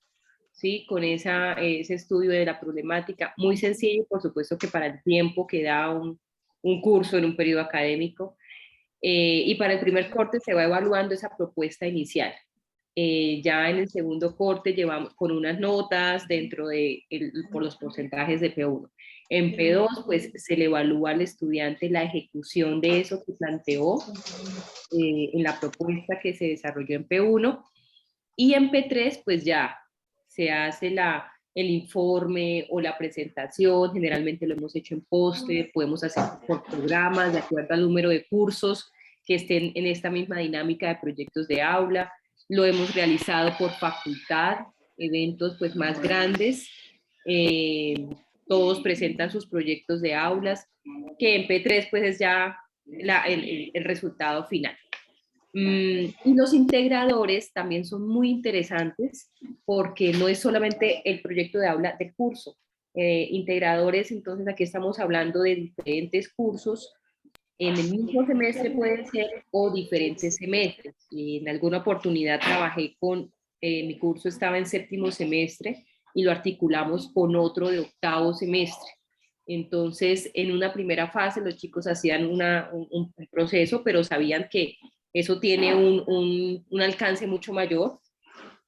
¿sí? Con ese estudio de la problemática, muy sencillo, por supuesto que para el tiempo que da un curso en un periodo académico, y para el primer corte se va evaluando esa propuesta inicial. Ya en el segundo corte llevamos con unas notas por los porcentajes de P1. En P2, pues se le evalúa al estudiante la ejecución de eso que planteó en la propuesta que se desarrolló en P1, y en P3 pues ya se hace el informe o la presentación, generalmente lo hemos hecho en póster, podemos hacer por programas de acuerdo al número de cursos que estén en esta misma dinámica de proyectos de aula, lo hemos realizado por facultad, eventos pues más grandes, todos presentan sus proyectos de aulas, que en P3 pues es ya el resultado final. Y los integradores también son muy interesantes porque no es solamente el proyecto de aula del curso. Integradores, entonces aquí estamos hablando de diferentes cursos en el mismo semestre pueden ser o diferentes semestres. Y en alguna oportunidad trabajé mi curso estaba en séptimo semestre y lo articulamos con otro de octavo semestre. Entonces, en una primera fase los chicos hacían un proceso, pero sabían que eso tiene un alcance mucho mayor,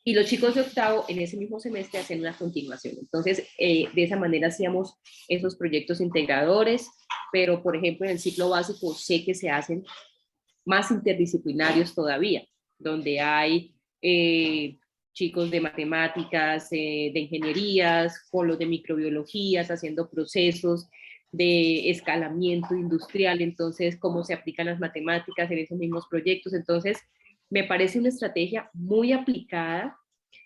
y los chicos de octavo en ese mismo semestre hacen una continuación. Entonces, de esa manera hacíamos esos proyectos integradores, pero por ejemplo en el ciclo básico sé que se hacen más interdisciplinarios todavía, donde hay chicos de matemáticas, de ingenierías, con los de microbiologías, haciendo procesos de escalamiento industrial, entonces cómo se aplican las matemáticas en esos mismos proyectos. Entonces, me parece una estrategia muy aplicada,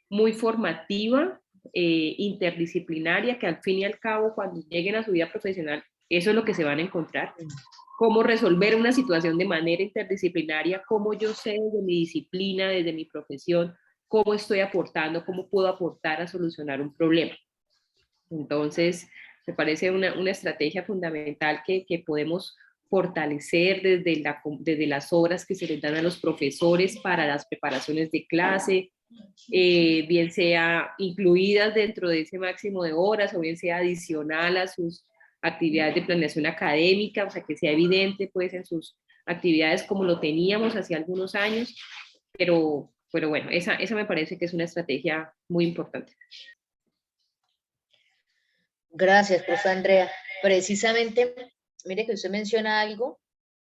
muy formativa, interdisciplinaria, que al fin y al cabo, cuando lleguen a su vida profesional, eso es lo que se van a encontrar. Cómo resolver una situación de manera interdisciplinaria, cómo yo sé desde mi disciplina, desde mi profesión, cómo estoy aportando, cómo puedo aportar a solucionar un problema. Entonces, me parece una estrategia fundamental que podemos fortalecer desde las horas que se les dan a los profesores para las preparaciones de clase, bien sea incluidas dentro de ese máximo de horas o bien sea adicional a sus actividades de planeación académica, o sea, que sea evidente pues en sus actividades como lo teníamos hace algunos años, pero bueno, esa me parece que es una estrategia muy importante. Gracias, profe Andrea. Precisamente, mire que usted menciona algo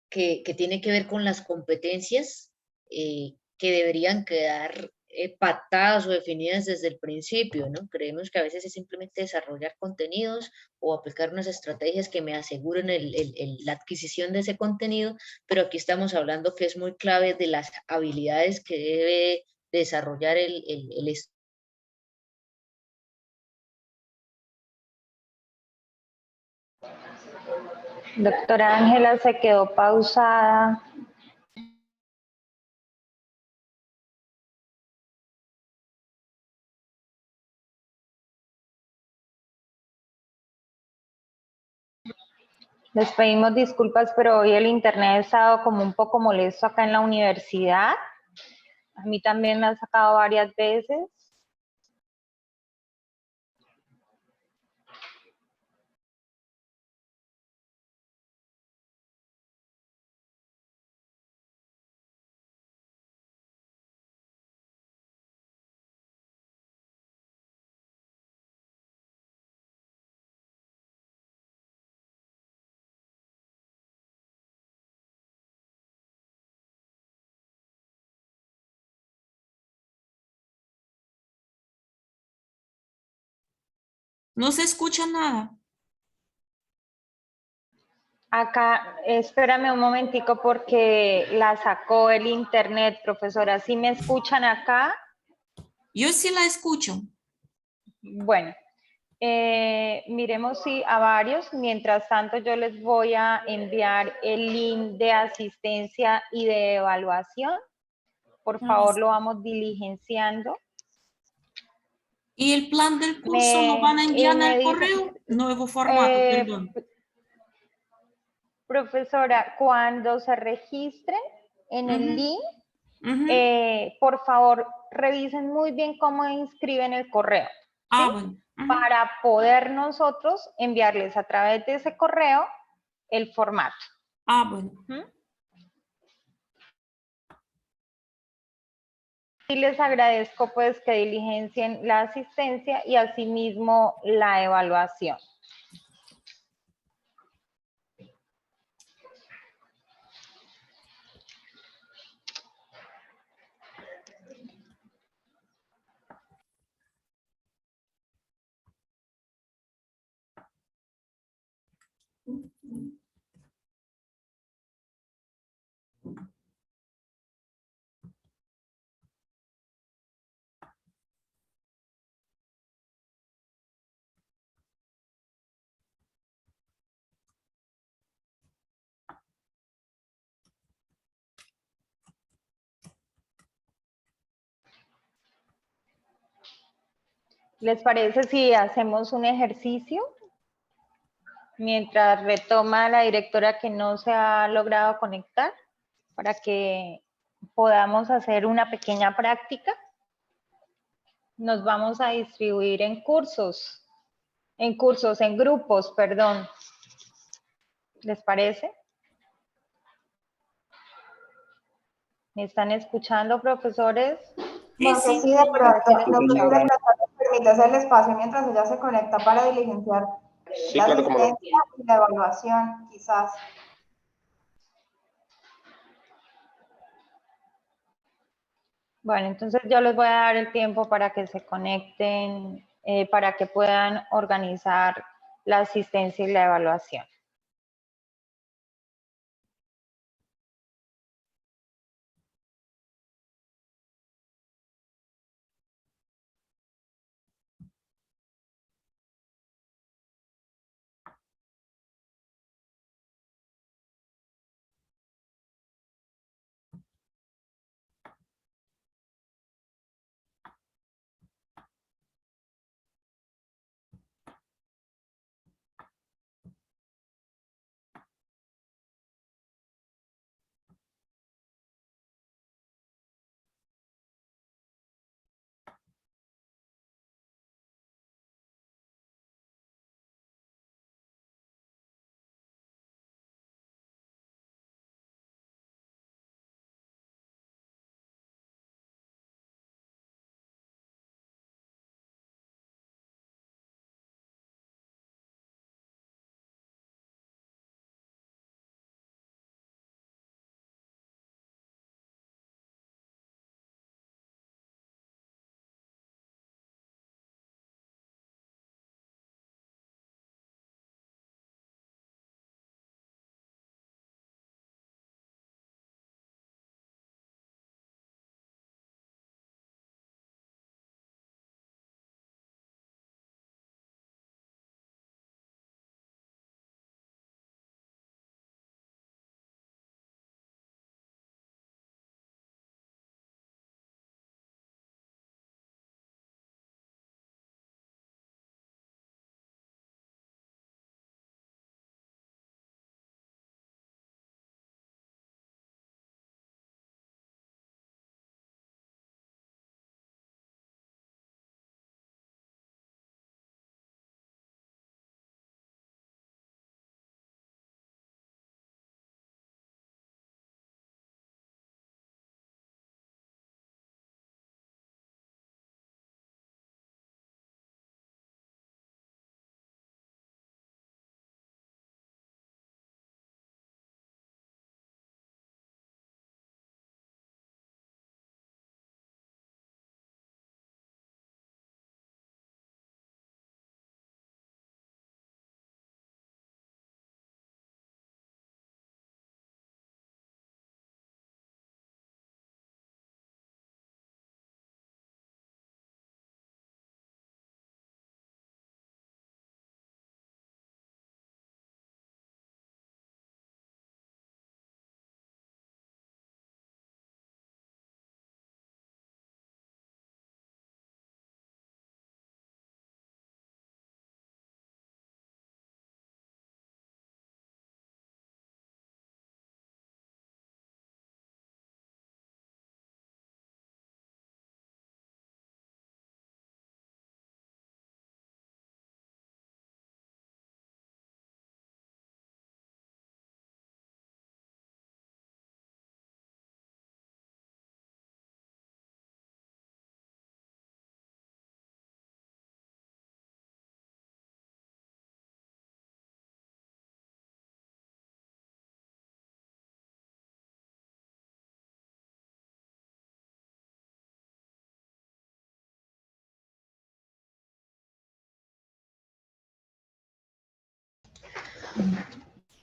que tiene que ver con las competencias que deberían quedar pactadas o definidas desde el principio, ¿no? Creemos que a veces es simplemente desarrollar contenidos o aplicar unas estrategias que me aseguren la adquisición de ese contenido, pero aquí estamos hablando que es muy clave de las habilidades que debe desarrollar el estudiante. Doctora Ángela se quedó pausada. Les pedimos disculpas, pero hoy el internet ha estado como un poco molesto acá en la universidad. A mí también me ha sacado varias veces. No se escucha nada. Acá, espérame un momentico porque la sacó el internet, profesora. ¿Sí me escuchan acá? Yo sí la escucho. Bueno, miremos si a varios. Mientras tanto, yo les voy a enviar el link de asistencia y de evaluación. Por favor, lo vamos diligenciando. ¿Y el plan del curso lo van a enviar me al dice- correo? Nuevo formato, perdón. Profesora, cuando se registren en el Ujú, link, ujú. por favor, revisen muy bien cómo inscriben el correo, ¿sí? Bueno. Ujú. Para poder nosotros enviarles a través de ese correo el formato. Bueno. ¿Mm? Y les agradezco pues que diligencien la asistencia y asimismo la evaluación. ¿Les parece si hacemos un ejercicio? Mientras retoma la directora que no se ha logrado conectar, para que podamos hacer una pequeña práctica. Nos vamos a distribuir en grupos, perdón. ¿Les parece? ¿Me están escuchando, profesores? Bueno, sí, de pronto, lo que nos permite hacer el espacio mientras ella se conecta para diligenciar la asistencia y la evaluación, quizás. Bueno, entonces yo les voy a dar el tiempo para que se conecten, para que puedan organizar la asistencia y la evaluación.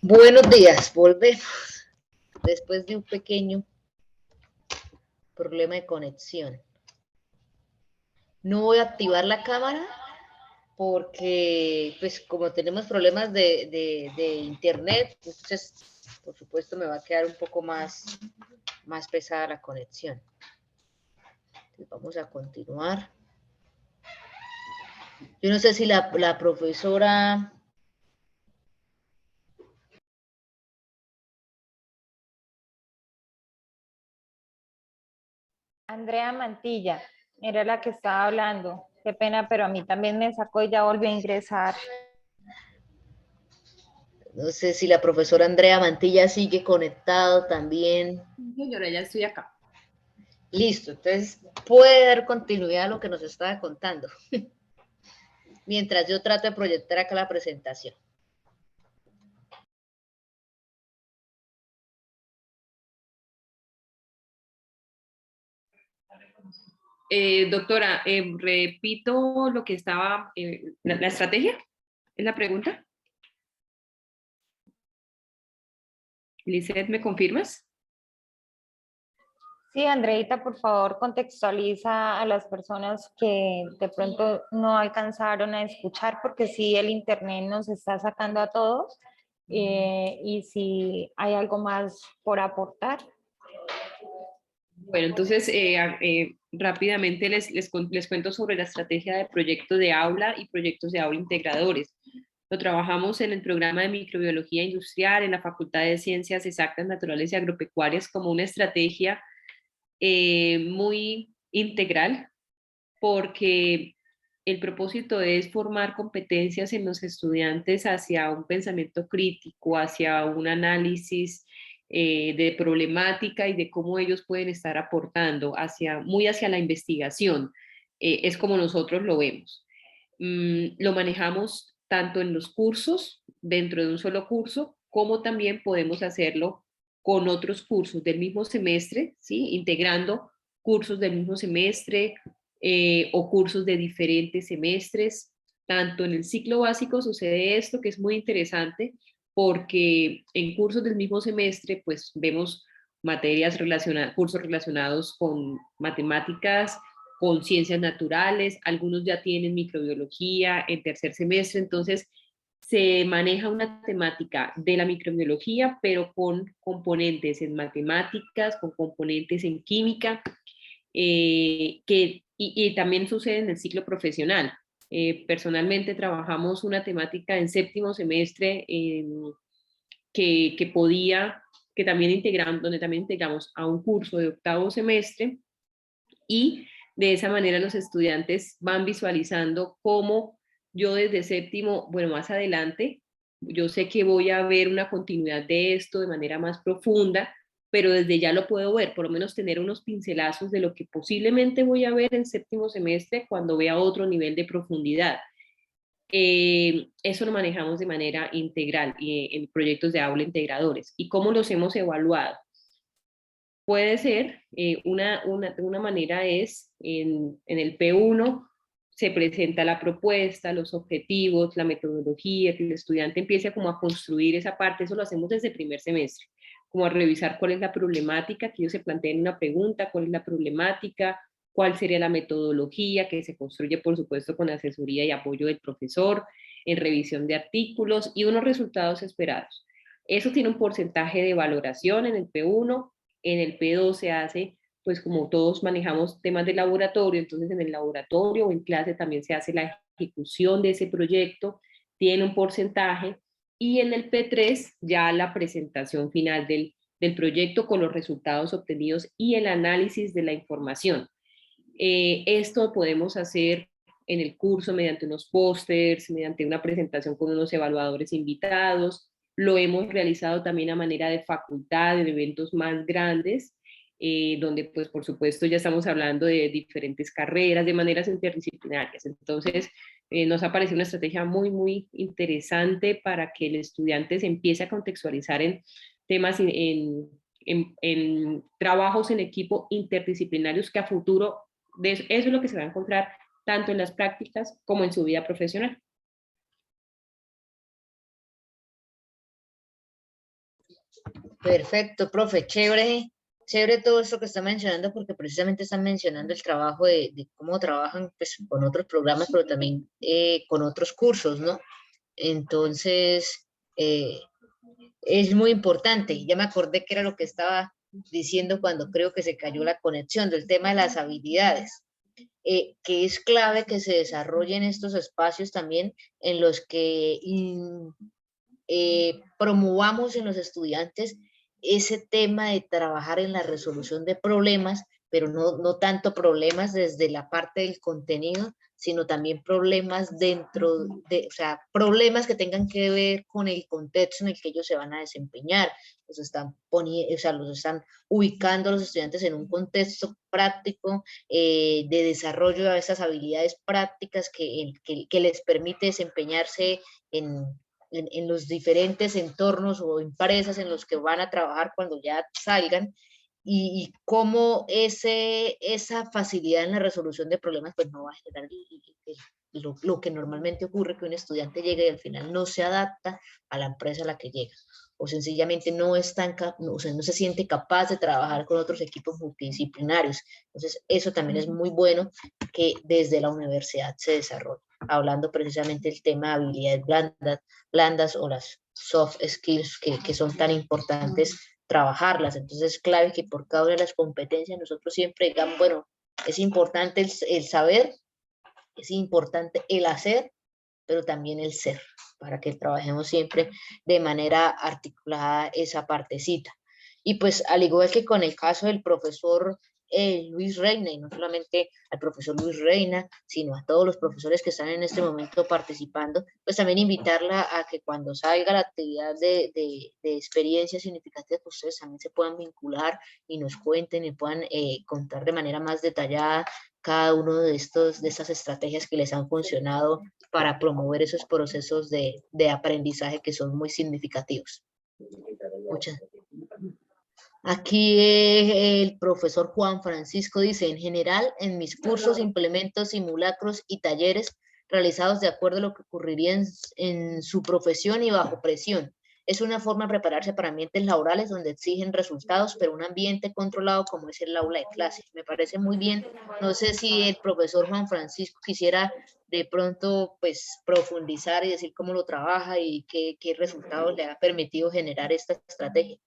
Buenos días, volvemos después de un pequeño problema de conexión. No voy a activar la cámara porque, pues, como tenemos problemas de internet, entonces, por supuesto, me va a quedar un poco más pesada la conexión. Entonces, vamos a continuar. Yo no sé si la profesora... Andrea Mantilla, era la que estaba hablando. Qué pena, pero a mí también me sacó y ya volvió a ingresar. No sé si la profesora Andrea Mantilla sigue conectado también. Señora, ya estoy acá. Listo, entonces puede dar continuidad a lo que nos estaba contando. Mientras yo trato de proyectar acá la presentación. Doctora, repito lo que estaba, la estrategia, ¿es la pregunta? Lizeth, ¿me confirmas? Sí, Andreita, por favor, contextualiza a las personas que de pronto no alcanzaron a escuchar, porque sí, el internet nos está sacando a todos, y si hay algo más por aportar. Bueno, entonces rápidamente les cuento sobre la estrategia de proyectos de aula y proyectos de aula integradores. Lo trabajamos en el programa de microbiología industrial, en la Facultad de Ciencias Exactas, Naturales y Agropecuarias, como una estrategia muy integral, porque el propósito es formar competencias en los estudiantes hacia un pensamiento crítico, hacia un análisis de problemática y de cómo ellos pueden estar aportando muy hacia la investigación. Es como nosotros lo vemos. Lo manejamos tanto en los cursos, dentro de un solo curso, como también podemos hacerlo con otros cursos del mismo semestre, ¿sí? Integrando cursos del mismo semestre o cursos de diferentes semestres. Tanto en el ciclo básico sucede esto, que es muy interesante, porque en cursos del mismo semestre, pues vemos materias relacionadas, cursos relacionados con matemáticas, con ciencias naturales, algunos ya tienen microbiología en tercer semestre, entonces se maneja una temática de la microbiología, pero con componentes en matemáticas, con componentes en química, y también sucede en el ciclo profesional. Personalmente trabajamos una temática en séptimo semestre que también integramos, donde también integramos a un curso de octavo semestre, y de esa manera los estudiantes van visualizando cómo yo desde séptimo, bueno, más adelante, yo sé que voy a ver una continuidad de esto de manera más profunda, pero desde ya lo puedo ver, por lo menos tener unos pincelazos de lo que posiblemente voy a ver en séptimo semestre cuando vea otro nivel de profundidad. Eso lo manejamos de manera integral en proyectos de aula integradores. ¿Y cómo los hemos evaluado? Puede ser, una manera es en el P1 se presenta la propuesta, los objetivos, la metodología, que el estudiante empiece como a construir esa parte. Eso lo hacemos desde el primer semestre, como a revisar cuál es la problemática, que ellos se planteen una pregunta, cuál es la problemática, cuál sería la metodología, que se construye por supuesto con asesoría y apoyo del profesor, en revisión de artículos y unos resultados esperados. Eso tiene un porcentaje de valoración en el P1, en el P2 se hace, pues como todos manejamos temas de laboratorio, entonces en el laboratorio o en clase también se hace la ejecución de ese proyecto, tiene un porcentaje, y en el P3 ya la presentación final del proyecto con los resultados obtenidos y el análisis de la información. Esto podemos hacer en el curso mediante unos pósters, mediante una presentación con unos evaluadores invitados. Lo hemos realizado también a manera de facultad, en eventos más grandes, donde pues por supuesto ya estamos hablando de diferentes carreras, de maneras interdisciplinarias. Entonces nos ha parecido una estrategia muy, muy interesante para que el estudiante se empiece a contextualizar en temas, en trabajos en equipo interdisciplinarios que a futuro, eso es lo que se va a encontrar tanto en las prácticas como en su vida profesional. Perfecto, profe, chévere, chévere todo esto que está mencionando, porque precisamente están mencionando el trabajo de cómo trabajan pues, con otros programas, pero también con otros cursos, ¿no? Entonces, es muy importante. Ya me acordé que era lo que estaba diciendo cuando creo que se cayó la conexión del tema de las habilidades, que es clave que se desarrollen estos espacios también en los que promovamos en los estudiantes ese tema de trabajar en la resolución de problemas, pero no tanto problemas desde la parte del contenido, sino también problemas dentro de, o sea, problemas que tengan que ver con el contexto en el que ellos se van a desempeñar. Los están poniendo, o sea, los están ubicando a los estudiantes en un contexto práctico de desarrollo de esas habilidades prácticas que les permite desempeñarse en los diferentes entornos o empresas en los que van a trabajar cuando ya salgan, y cómo esa facilidad en la resolución de problemas pues no va a generar lo que normalmente ocurre, que un estudiante llega y al final no se adapta a la empresa a la que llega, o sencillamente no se siente capaz de trabajar con otros equipos multidisciplinarios. Entonces eso también es muy bueno que desde la universidad se desarrolle, hablando precisamente del tema de habilidades blandas o las soft skills que son tan importantes trabajarlas. Entonces es clave que por cada una de las competencias nosotros siempre digamos, bueno, es importante el saber, es importante el hacer, pero también el ser, para que trabajemos siempre de manera articulada esa partecita. Y pues al igual que con el caso del profesor Luis Reina, y no solamente al profesor Luis Reina, sino a todos los profesores que están en este momento participando, pues también invitarla a que cuando salga la actividad de experiencias significativas, pues ustedes también se puedan vincular y nos cuenten y puedan contar de manera más detallada cada uno de estas estrategias que les han funcionado para promover esos procesos de aprendizaje que son muy significativos. Muchas. Aquí el profesor Juan Francisco dice, en general, en mis cursos implemento simulacros y talleres realizados de acuerdo a lo que ocurriría en su profesión y bajo presión. Es una forma de prepararse para ambientes laborales donde exigen resultados, pero un ambiente controlado como es el aula de clase. Me parece muy bien. No sé si el profesor Juan Francisco quisiera de pronto pues profundizar y decir cómo lo trabaja y qué resultados le ha permitido generar esta estrategia.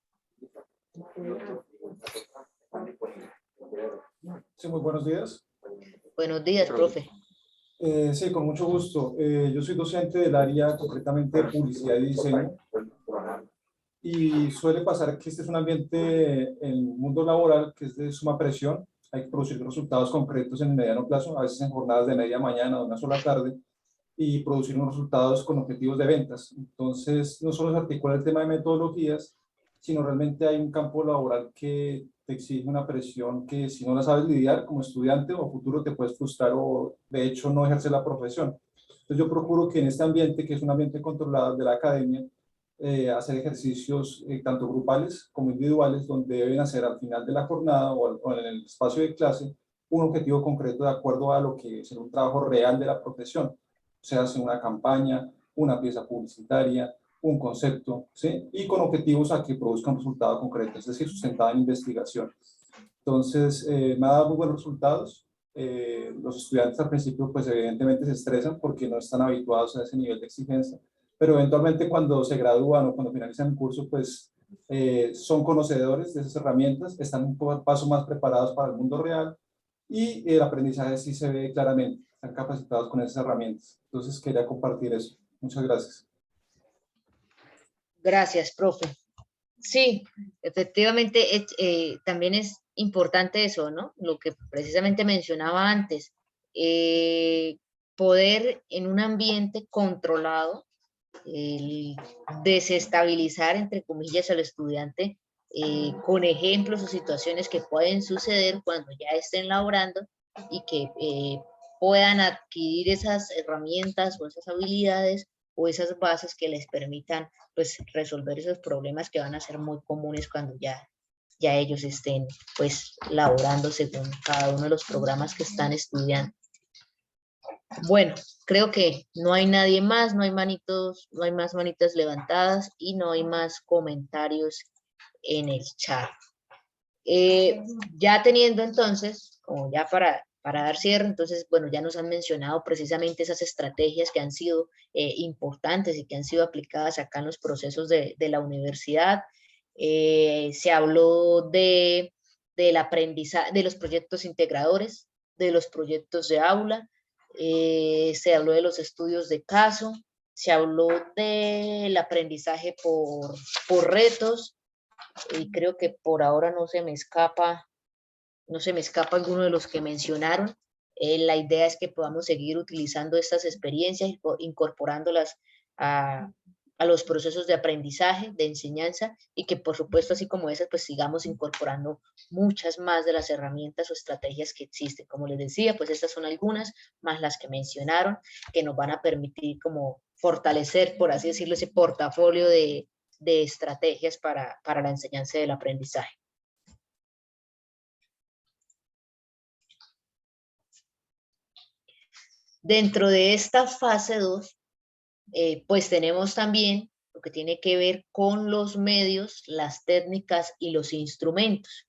Sí, muy buenos días. Buenos días, profe. Sí, con mucho gusto. Yo soy docente del área concretamente de publicidad y diseño, y suele pasar que este es un ambiente en el mundo laboral que es de suma presión. Hay que producir resultados concretos en el mediano plazo, a veces en jornadas de media mañana o una sola tarde, y producir unos resultados con objetivos de ventas. Entonces, no solo se articula el tema de metodologías, sino realmente hay un campo laboral que te exige una presión que si no la sabes lidiar como estudiante o futuro te puedes frustrar o de hecho no ejercer la profesión. Entonces yo procuro que en este ambiente, que es un ambiente controlado de la academia, hacer ejercicios tanto grupales como individuales, donde deben hacer al final de la jornada o en el espacio de clase un objetivo concreto de acuerdo a lo que es un trabajo real de la profesión. Se hace una campaña, una pieza publicitaria, un concepto, ¿sí? Y con objetivos a que produzca un resultado concreto, es decir, sustentada en investigación. Entonces, me ha dado muy buenos resultados. Los estudiantes al principio, pues evidentemente se estresan porque no están habituados a ese nivel de exigencia, pero eventualmente cuando se gradúan o cuando finalizan el curso, pues son conocedores de esas herramientas, están un paso más preparados para el mundo real y el aprendizaje sí se ve claramente, están capacitados con esas herramientas. Entonces, quería compartir eso. Muchas gracias. Gracias, profe. Sí, efectivamente, también es importante eso, ¿no? Lo que precisamente mencionaba antes, poder en un ambiente controlado, desestabilizar, entre comillas, al estudiante con ejemplos o situaciones que pueden suceder cuando ya estén laborando y que puedan adquirir esas herramientas o esas habilidades o esas bases que les permitan pues resolver esos problemas que van a ser muy comunes cuando ya ellos estén pues laborando según cada uno de los programas que están estudiando. Bueno, creo que no hay nadie más, no hay más manitas levantadas y no hay más comentarios en el chat. Ya teniendo entonces, como ya para dar cierre, entonces, bueno, ya nos han mencionado precisamente esas estrategias que han sido importantes y que han sido aplicadas acá en los procesos de la universidad. Se habló del aprendizaje, de los proyectos integradores, de los proyectos de aula, se habló de los estudios de caso, se habló del aprendizaje por retos, y creo que por ahora no se me escapa alguno de los que mencionaron. La idea es que podamos seguir utilizando estas experiencias y incorporándolas a los procesos de aprendizaje, de enseñanza, y que por supuesto, así como esas, pues sigamos incorporando muchas más de las herramientas o estrategias que existen. Como les decía, pues estas son algunas, más las que mencionaron, que nos van a permitir como fortalecer, por así decirlo, ese portafolio de estrategias para la enseñanza del aprendizaje. Dentro de esta fase 2, pues tenemos también lo que tiene que ver con los medios, las técnicas y los instrumentos.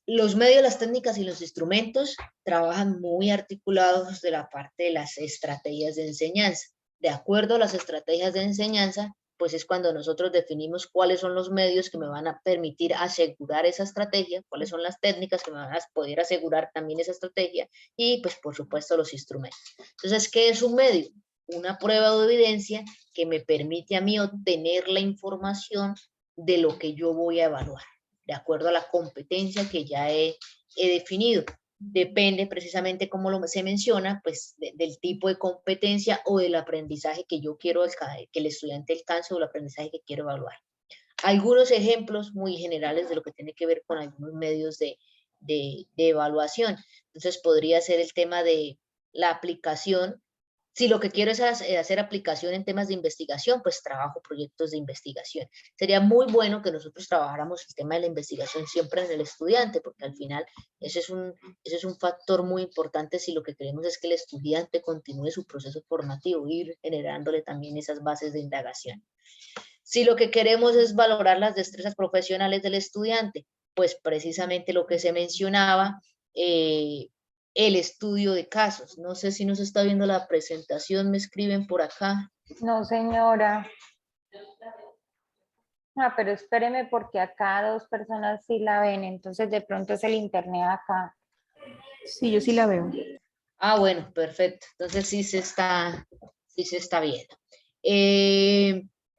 Los medios, las técnicas y los instrumentos trabajan muy articulados de la parte de las estrategias de enseñanza. De acuerdo a las estrategias de enseñanza, pues es cuando nosotros definimos cuáles son los medios que me van a permitir asegurar esa estrategia, cuáles son las técnicas que me van a poder asegurar también esa estrategia, y pues por supuesto los instrumentos. Entonces, ¿qué es un medio? Una prueba de evidencia que me permite a mí obtener la información de lo que yo voy a evaluar, de acuerdo a la competencia que ya he definido. Depende precisamente, como se menciona, pues del tipo de competencia o del aprendizaje que yo quiero que el estudiante alcance, o el aprendizaje que quiero evaluar. Algunos ejemplos muy generales de lo que tiene que ver con algunos medios de evaluación. Entonces podría ser el tema de la aplicación. Si lo que quiero es hacer aplicación en temas de investigación, pues trabajo proyectos de investigación. Sería muy bueno que nosotros trabajáramos el tema de la investigación siempre en el estudiante, porque al final ese es un factor muy importante si lo que queremos es que el estudiante continúe su proceso formativo, ir generándole también esas bases de indagación. Si lo que queremos es valorar las destrezas profesionales del estudiante, pues precisamente lo que se mencionaba, el estudio de casos. No sé si nos está viendo la presentación, me escriben por acá. No, señora. Pero espéreme porque acá 2 personas sí la ven, entonces de pronto es el internet acá. Sí, yo sí la veo. Bueno, perfecto. Entonces sí se está viendo.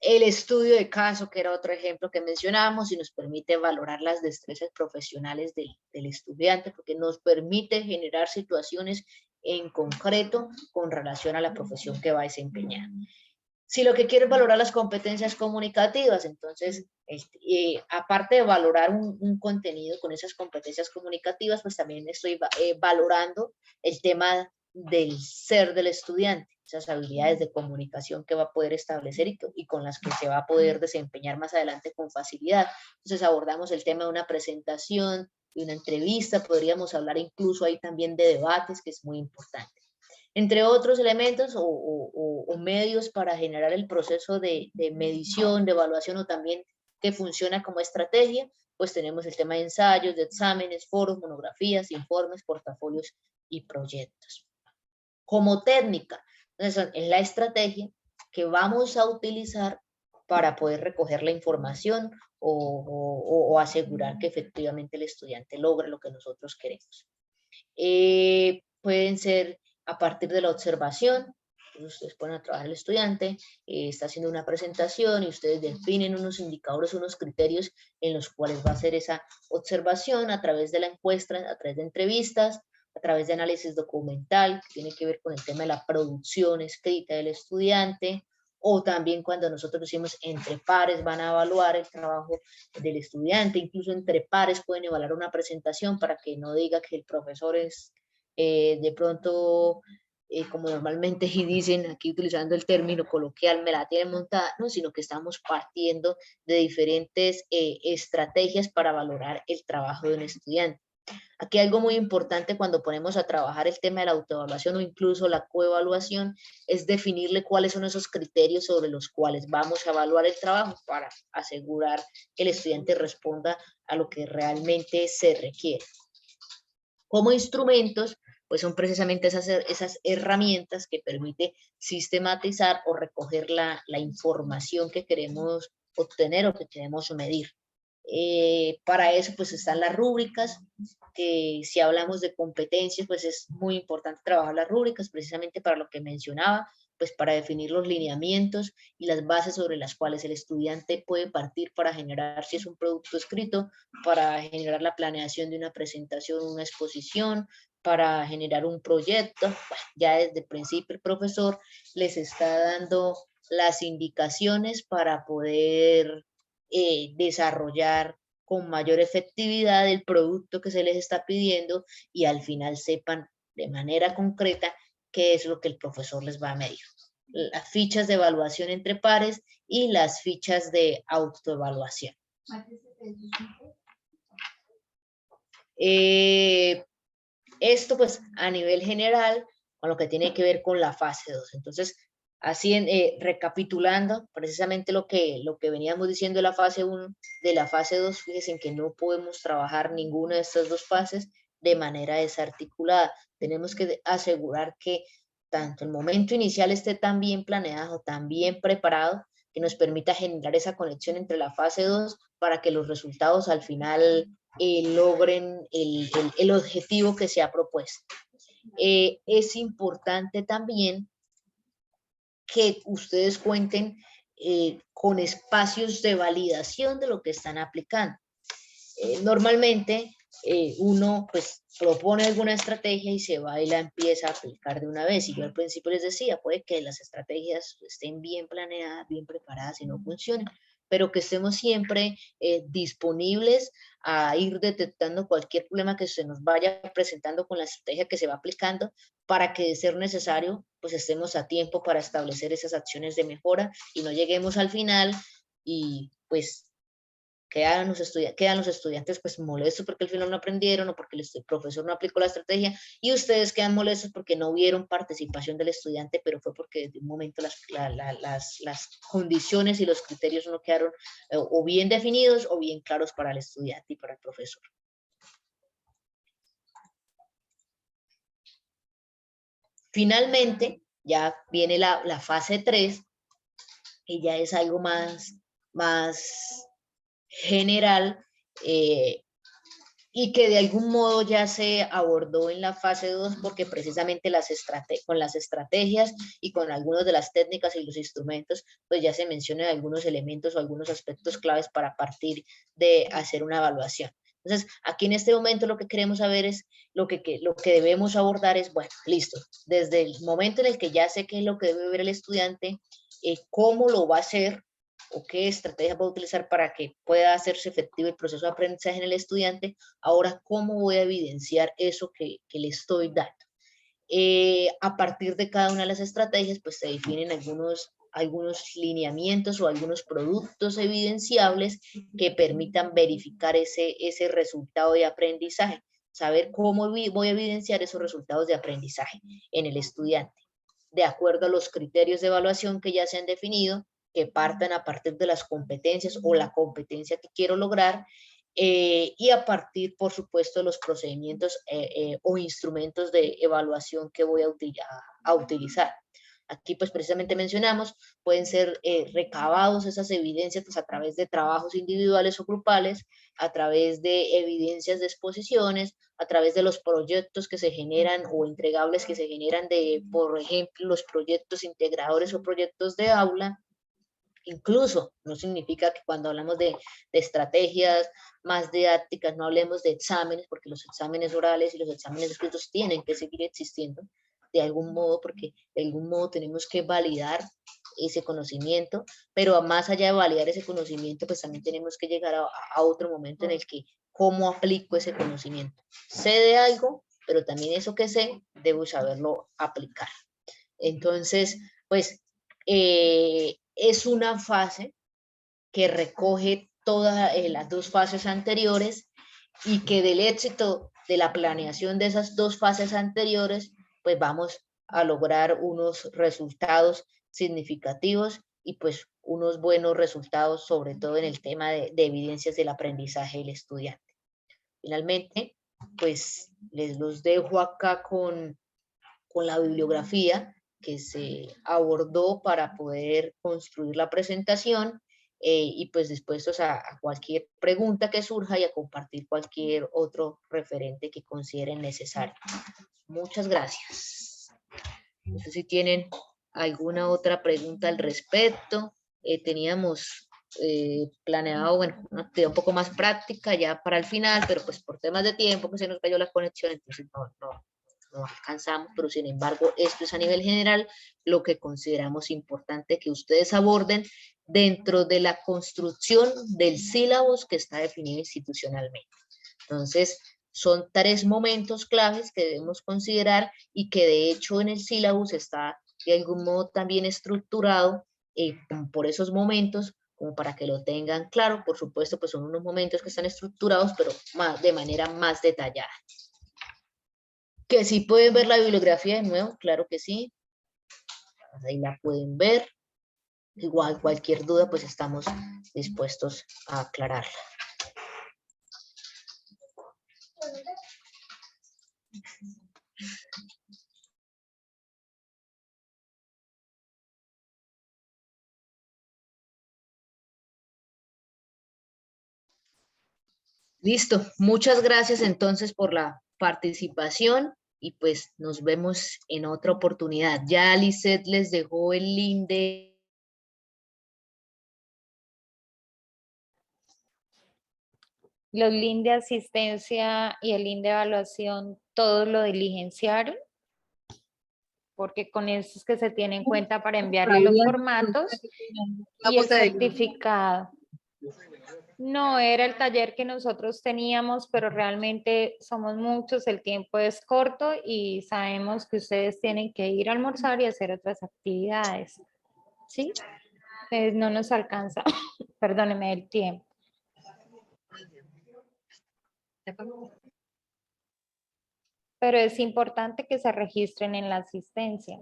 El estudio de caso, que era otro ejemplo que mencionamos, y nos permite valorar las destrezas profesionales del estudiante, porque nos permite generar situaciones en concreto con relación a la profesión que va a desempeñar. Si lo que quiero es valorar las competencias comunicativas, entonces, aparte de valorar un contenido con esas competencias comunicativas, pues también estoy valorando el tema del ser del estudiante, esas habilidades de comunicación que va a poder establecer y con las que se va a poder desempeñar más adelante con facilidad. Entonces abordamos el tema de una presentación, de una entrevista, podríamos hablar incluso ahí también de debates, que es muy importante. Entre otros elementos o medios para generar el proceso de medición, de evaluación, o también que funciona como estrategia, pues tenemos el tema de ensayos, de exámenes, foros, monografías, informes, portafolios y proyectos. Como técnica, entonces es la estrategia que vamos a utilizar para poder recoger la información o asegurar que efectivamente el estudiante logre lo que nosotros queremos. Pueden ser a partir de la observación. Ustedes pueden trabajar el estudiante, está haciendo una presentación y ustedes definen unos indicadores, unos criterios en los cuales va a hacer esa observación a través de la encuesta, a través de entrevistas, a través de análisis documental, que tiene que ver con el tema de la producción escrita del estudiante, o también cuando nosotros decimos entre pares van a evaluar el trabajo del estudiante, incluso entre pares pueden evaluar una presentación para que no diga que el profesor es de pronto, como normalmente dicen aquí utilizando el término coloquial, me la tienen montada, no, sino que estamos partiendo de diferentes estrategias para valorar el trabajo de un estudiante. Aquí algo muy importante cuando ponemos a trabajar el tema de la autoevaluación o incluso la coevaluación es definirle cuáles son esos criterios sobre los cuales vamos a evaluar el trabajo para asegurar que el estudiante responda a lo que realmente se requiere. Como instrumentos, pues son precisamente esas herramientas que permiten sistematizar o recoger la información que queremos obtener o que queremos medir. Para eso pues están las rúbricas, que si hablamos de competencias pues es muy importante trabajar las rúbricas precisamente para lo que mencionaba, pues para definir los lineamientos y las bases sobre las cuales el estudiante puede partir para generar, si es un producto escrito, para generar la planeación de una presentación, una exposición, para generar un proyecto. Ya desde el principio el profesor les está dando las indicaciones para poder desarrollar con mayor efectividad el producto que se les está pidiendo y al final sepan de manera concreta qué es lo que el profesor les va a medir. Las fichas de evaluación entre pares y las fichas de autoevaluación. Esto pues a nivel general con lo que tiene que ver con la fase 2. Entonces, así recapitulando precisamente lo que veníamos diciendo de la fase 1, de la fase 2, fíjense en que no podemos trabajar ninguna de estas dos fases de manera desarticulada. Tenemos que asegurar que tanto el momento inicial esté tan bien planeado, tan bien preparado, que nos permita generar esa conexión entre la fase 2 para que los resultados al final logren el objetivo que se ha propuesto. Es importante también que ustedes cuenten con espacios de validación de lo que están aplicando. Normalmente uno pues propone alguna estrategia y se va y la empieza a aplicar de una vez. Y yo al principio les decía, puede que las estrategias estén bien planeadas, bien preparadas y no funcionen, pero que estemos siempre disponibles a ir detectando cualquier problema que se nos vaya presentando con la estrategia que se va aplicando, para que de ser necesario, pues estemos a tiempo para establecer esas acciones de mejora y no lleguemos al final y pues quedan los estudiantes pues molestos porque al final no aprendieron o porque el profesor no aplicó la estrategia y ustedes quedan molestos porque no vieron participación del estudiante, pero fue porque desde un momento las condiciones y los criterios no quedaron o bien definidos o bien claros para el estudiante y para el profesor. Finalmente, ya viene la fase 3, que ya es algo más general y que de algún modo ya se abordó en la fase 2 porque precisamente con las estrategias y con algunas de las técnicas y los instrumentos pues ya se mencionan algunos elementos o algunos aspectos claves para partir de hacer una evaluación. Entonces, aquí en este momento lo que queremos saber es, lo que debemos abordar es, bueno, listo, desde el momento en el que ya sé qué es lo que debe ver el estudiante, cómo lo va a hacer, o qué estrategia va a utilizar para que pueda hacerse efectivo el proceso de aprendizaje en el estudiante. Ahora, ¿cómo voy a evidenciar eso que le estoy dando? A partir de cada una de las estrategias, pues se definen algunos lineamientos o algunos productos evidenciables que permitan verificar ese resultado de aprendizaje. Saber cómo voy a evidenciar esos resultados de aprendizaje en el estudiante, de acuerdo a los criterios de evaluación que ya se han definido, que partan a partir de las competencias o la competencia que quiero lograr, y a partir, por supuesto, de los procedimientos o instrumentos de evaluación que voy a utilizar. Aquí, pues, precisamente mencionamos, pueden ser recabados esas evidencias pues, a través de trabajos individuales o grupales, a través de evidencias de exposiciones, a través de los proyectos que se generan o entregables que se generan de, por ejemplo, los proyectos integradores o proyectos de aula. Incluso no significa que cuando hablamos de estrategias más didácticas no hablemos de exámenes, porque los exámenes orales y los exámenes escritos tienen que seguir existiendo de algún modo, porque de algún modo tenemos que validar ese conocimiento, pero más allá de validar ese conocimiento, pues también tenemos que llegar a otro momento en el que cómo aplico ese conocimiento. Sé de algo, pero también eso que sé, debo saberlo aplicar. Entonces, pues, es una fase que recoge todas las dos fases anteriores y que del éxito la planeación de esas dos fases anteriores, pues vamos a lograr unos resultados significativos y pues unos buenos resultados, sobre todo en el tema de evidencias del aprendizaje del estudiante. Finalmente, pues les los dejo acá con la bibliografía que se abordó para poder construir la presentación y pues dispuestos a cualquier pregunta que surja y a compartir cualquier otro referente que consideren necesario. Muchas gracias. No sé si tienen alguna otra pregunta al respecto. Teníamos planeado, bueno, una actividad un poco más práctica ya para el final, pero pues por temas de tiempo que se nos cayó la conexión, entonces no alcanzamos, pero sin embargo esto es a nivel general lo que consideramos importante que ustedes aborden dentro de la construcción del sílabus que está definido institucionalmente. Entonces, son 3 momentos claves que debemos considerar y que de hecho en el sílabus está de algún modo también estructurado por esos momentos, como para que lo tengan claro. Por supuesto, pues son unos momentos que están estructurados, pero de manera más detallada. Que sí pueden ver la bibliografía de nuevo, claro que sí. Ahí la pueden ver. Igual cualquier duda, pues estamos dispuestos a aclararla. Listo, muchas gracias entonces por la participación y pues nos vemos en otra oportunidad. Ya Lisette les dejó el link de... Los links de asistencia y el link de evaluación, todos lo diligenciaron, porque con eso es que se tiene en cuenta para enviarle los formatos y el certificado. No era el taller que nosotros teníamos, pero realmente somos muchos, el tiempo es corto y sabemos que ustedes tienen que ir a almorzar y hacer otras actividades, ¿sí? Entonces no nos alcanza, perdóneme, el tiempo. Pero es importante que se registren en la asistencia.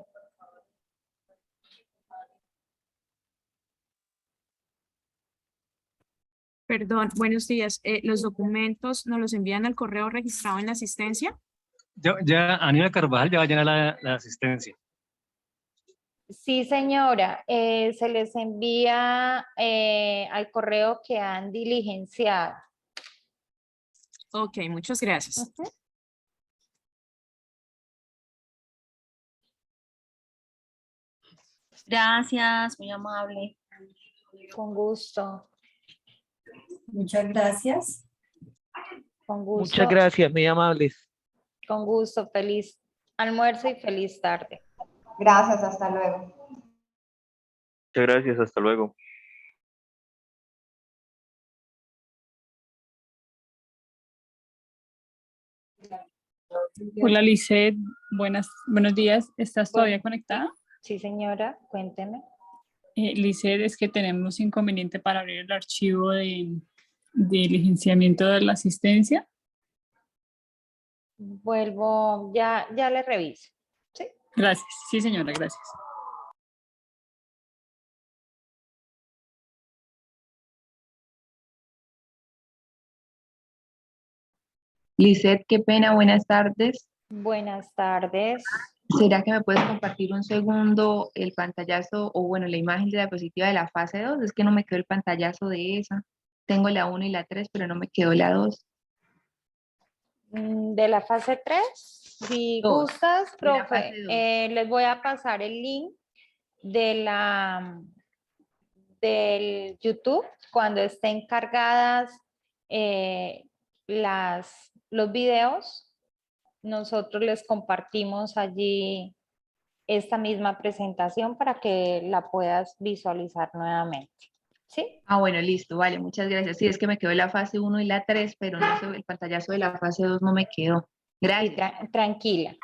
Perdón, buenos días. ¿Los documentos nos los envían al correo registrado en la asistencia? Ya Aníbal Carvajal ya va a llenar la asistencia. Sí, señora. Se les envía al correo que han diligenciado. Ok, muchas gracias. Gracias, muy amable. Con gusto. Muchas gracias. Con gusto. Muchas gracias, muy amables. Con gusto. Feliz almuerzo y feliz tarde. Gracias, hasta luego. Muchas gracias, hasta luego. Hola Lisette, buenos días. ¿Estás todavía conectada? Sí, señora, cuénteme. Lisette, es que tenemos inconveniente para abrir el archivo de licenciamiento de la asistencia. Vuelvo, ya le reviso. ¿Sí? Gracias, sí señora, gracias. Lisette, qué pena, buenas tardes. Buenas tardes. ¿Será que me puedes compartir un segundo el pantallazo o bueno, la imagen de la diapositiva de la fase 2? Es que no me quedó el pantallazo de esa. Tengo la 1 y la 3, pero no me quedó la 2. De la fase 3, si gustas, profe, les voy a pasar el link del YouTube cuando estén cargadas los videos. Nosotros les compartimos allí esta misma presentación para que la puedas visualizar nuevamente. ¿Sí? Ah, bueno, listo, vale, muchas gracias. Sí, es que me quedó la fase 1 y la 3, pero no sé, el pantallazo de la fase 2 no me quedó. Gracias. Sí, tranquila.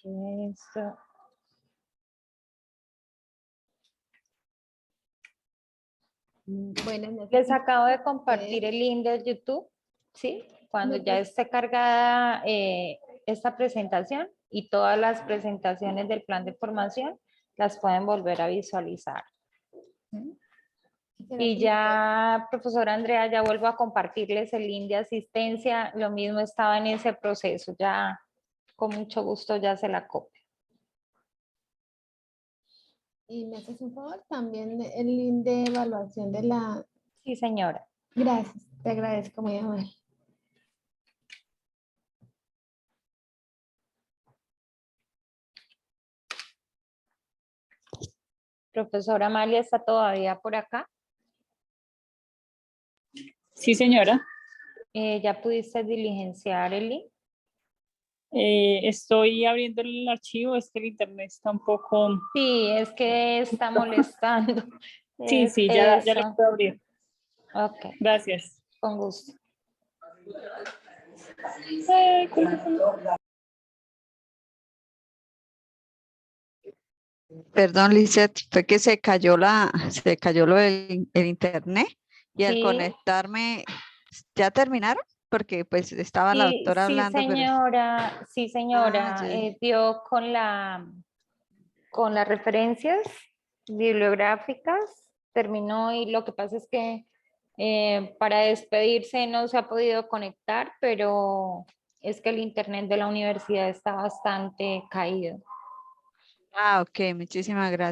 Esto. Buenas noches. Les acabo de compartir el link de YouTube, ¿sí? Cuando ya esté cargada esta presentación y todas las presentaciones del plan de formación, las pueden volver a visualizar. Y ya, profesora Andrea, ya vuelvo a compartirles el link de asistencia. Lo mismo estaba en ese proceso, ya con mucho gusto ya se la copio. Y me haces un favor, también el link de evaluación de la... Sí, señora. Gracias, te agradezco muy amable. Profesora Amalia, ¿está todavía por acá? Sí, señora. ¿Ya pudiste diligenciar el link? Estoy abriendo el archivo, es que el internet está un poco... Sí, es que está molestando. Sí, Es sí, ya lo eso. puedo abrir. Ok. Gracias. Con gusto. Perdón, Lizeth, fue que se cayó el internet y al Sí. conectarme, ¿ya terminaron? Porque pues estaba la doctora hablando, pero... Sí, señora, Ah, ya. dio con las referencias bibliográficas, terminó y lo que pasa es que para despedirse no se ha podido conectar, pero es que el internet de la universidad está bastante caído. Ah, ok, muchísimas gracias.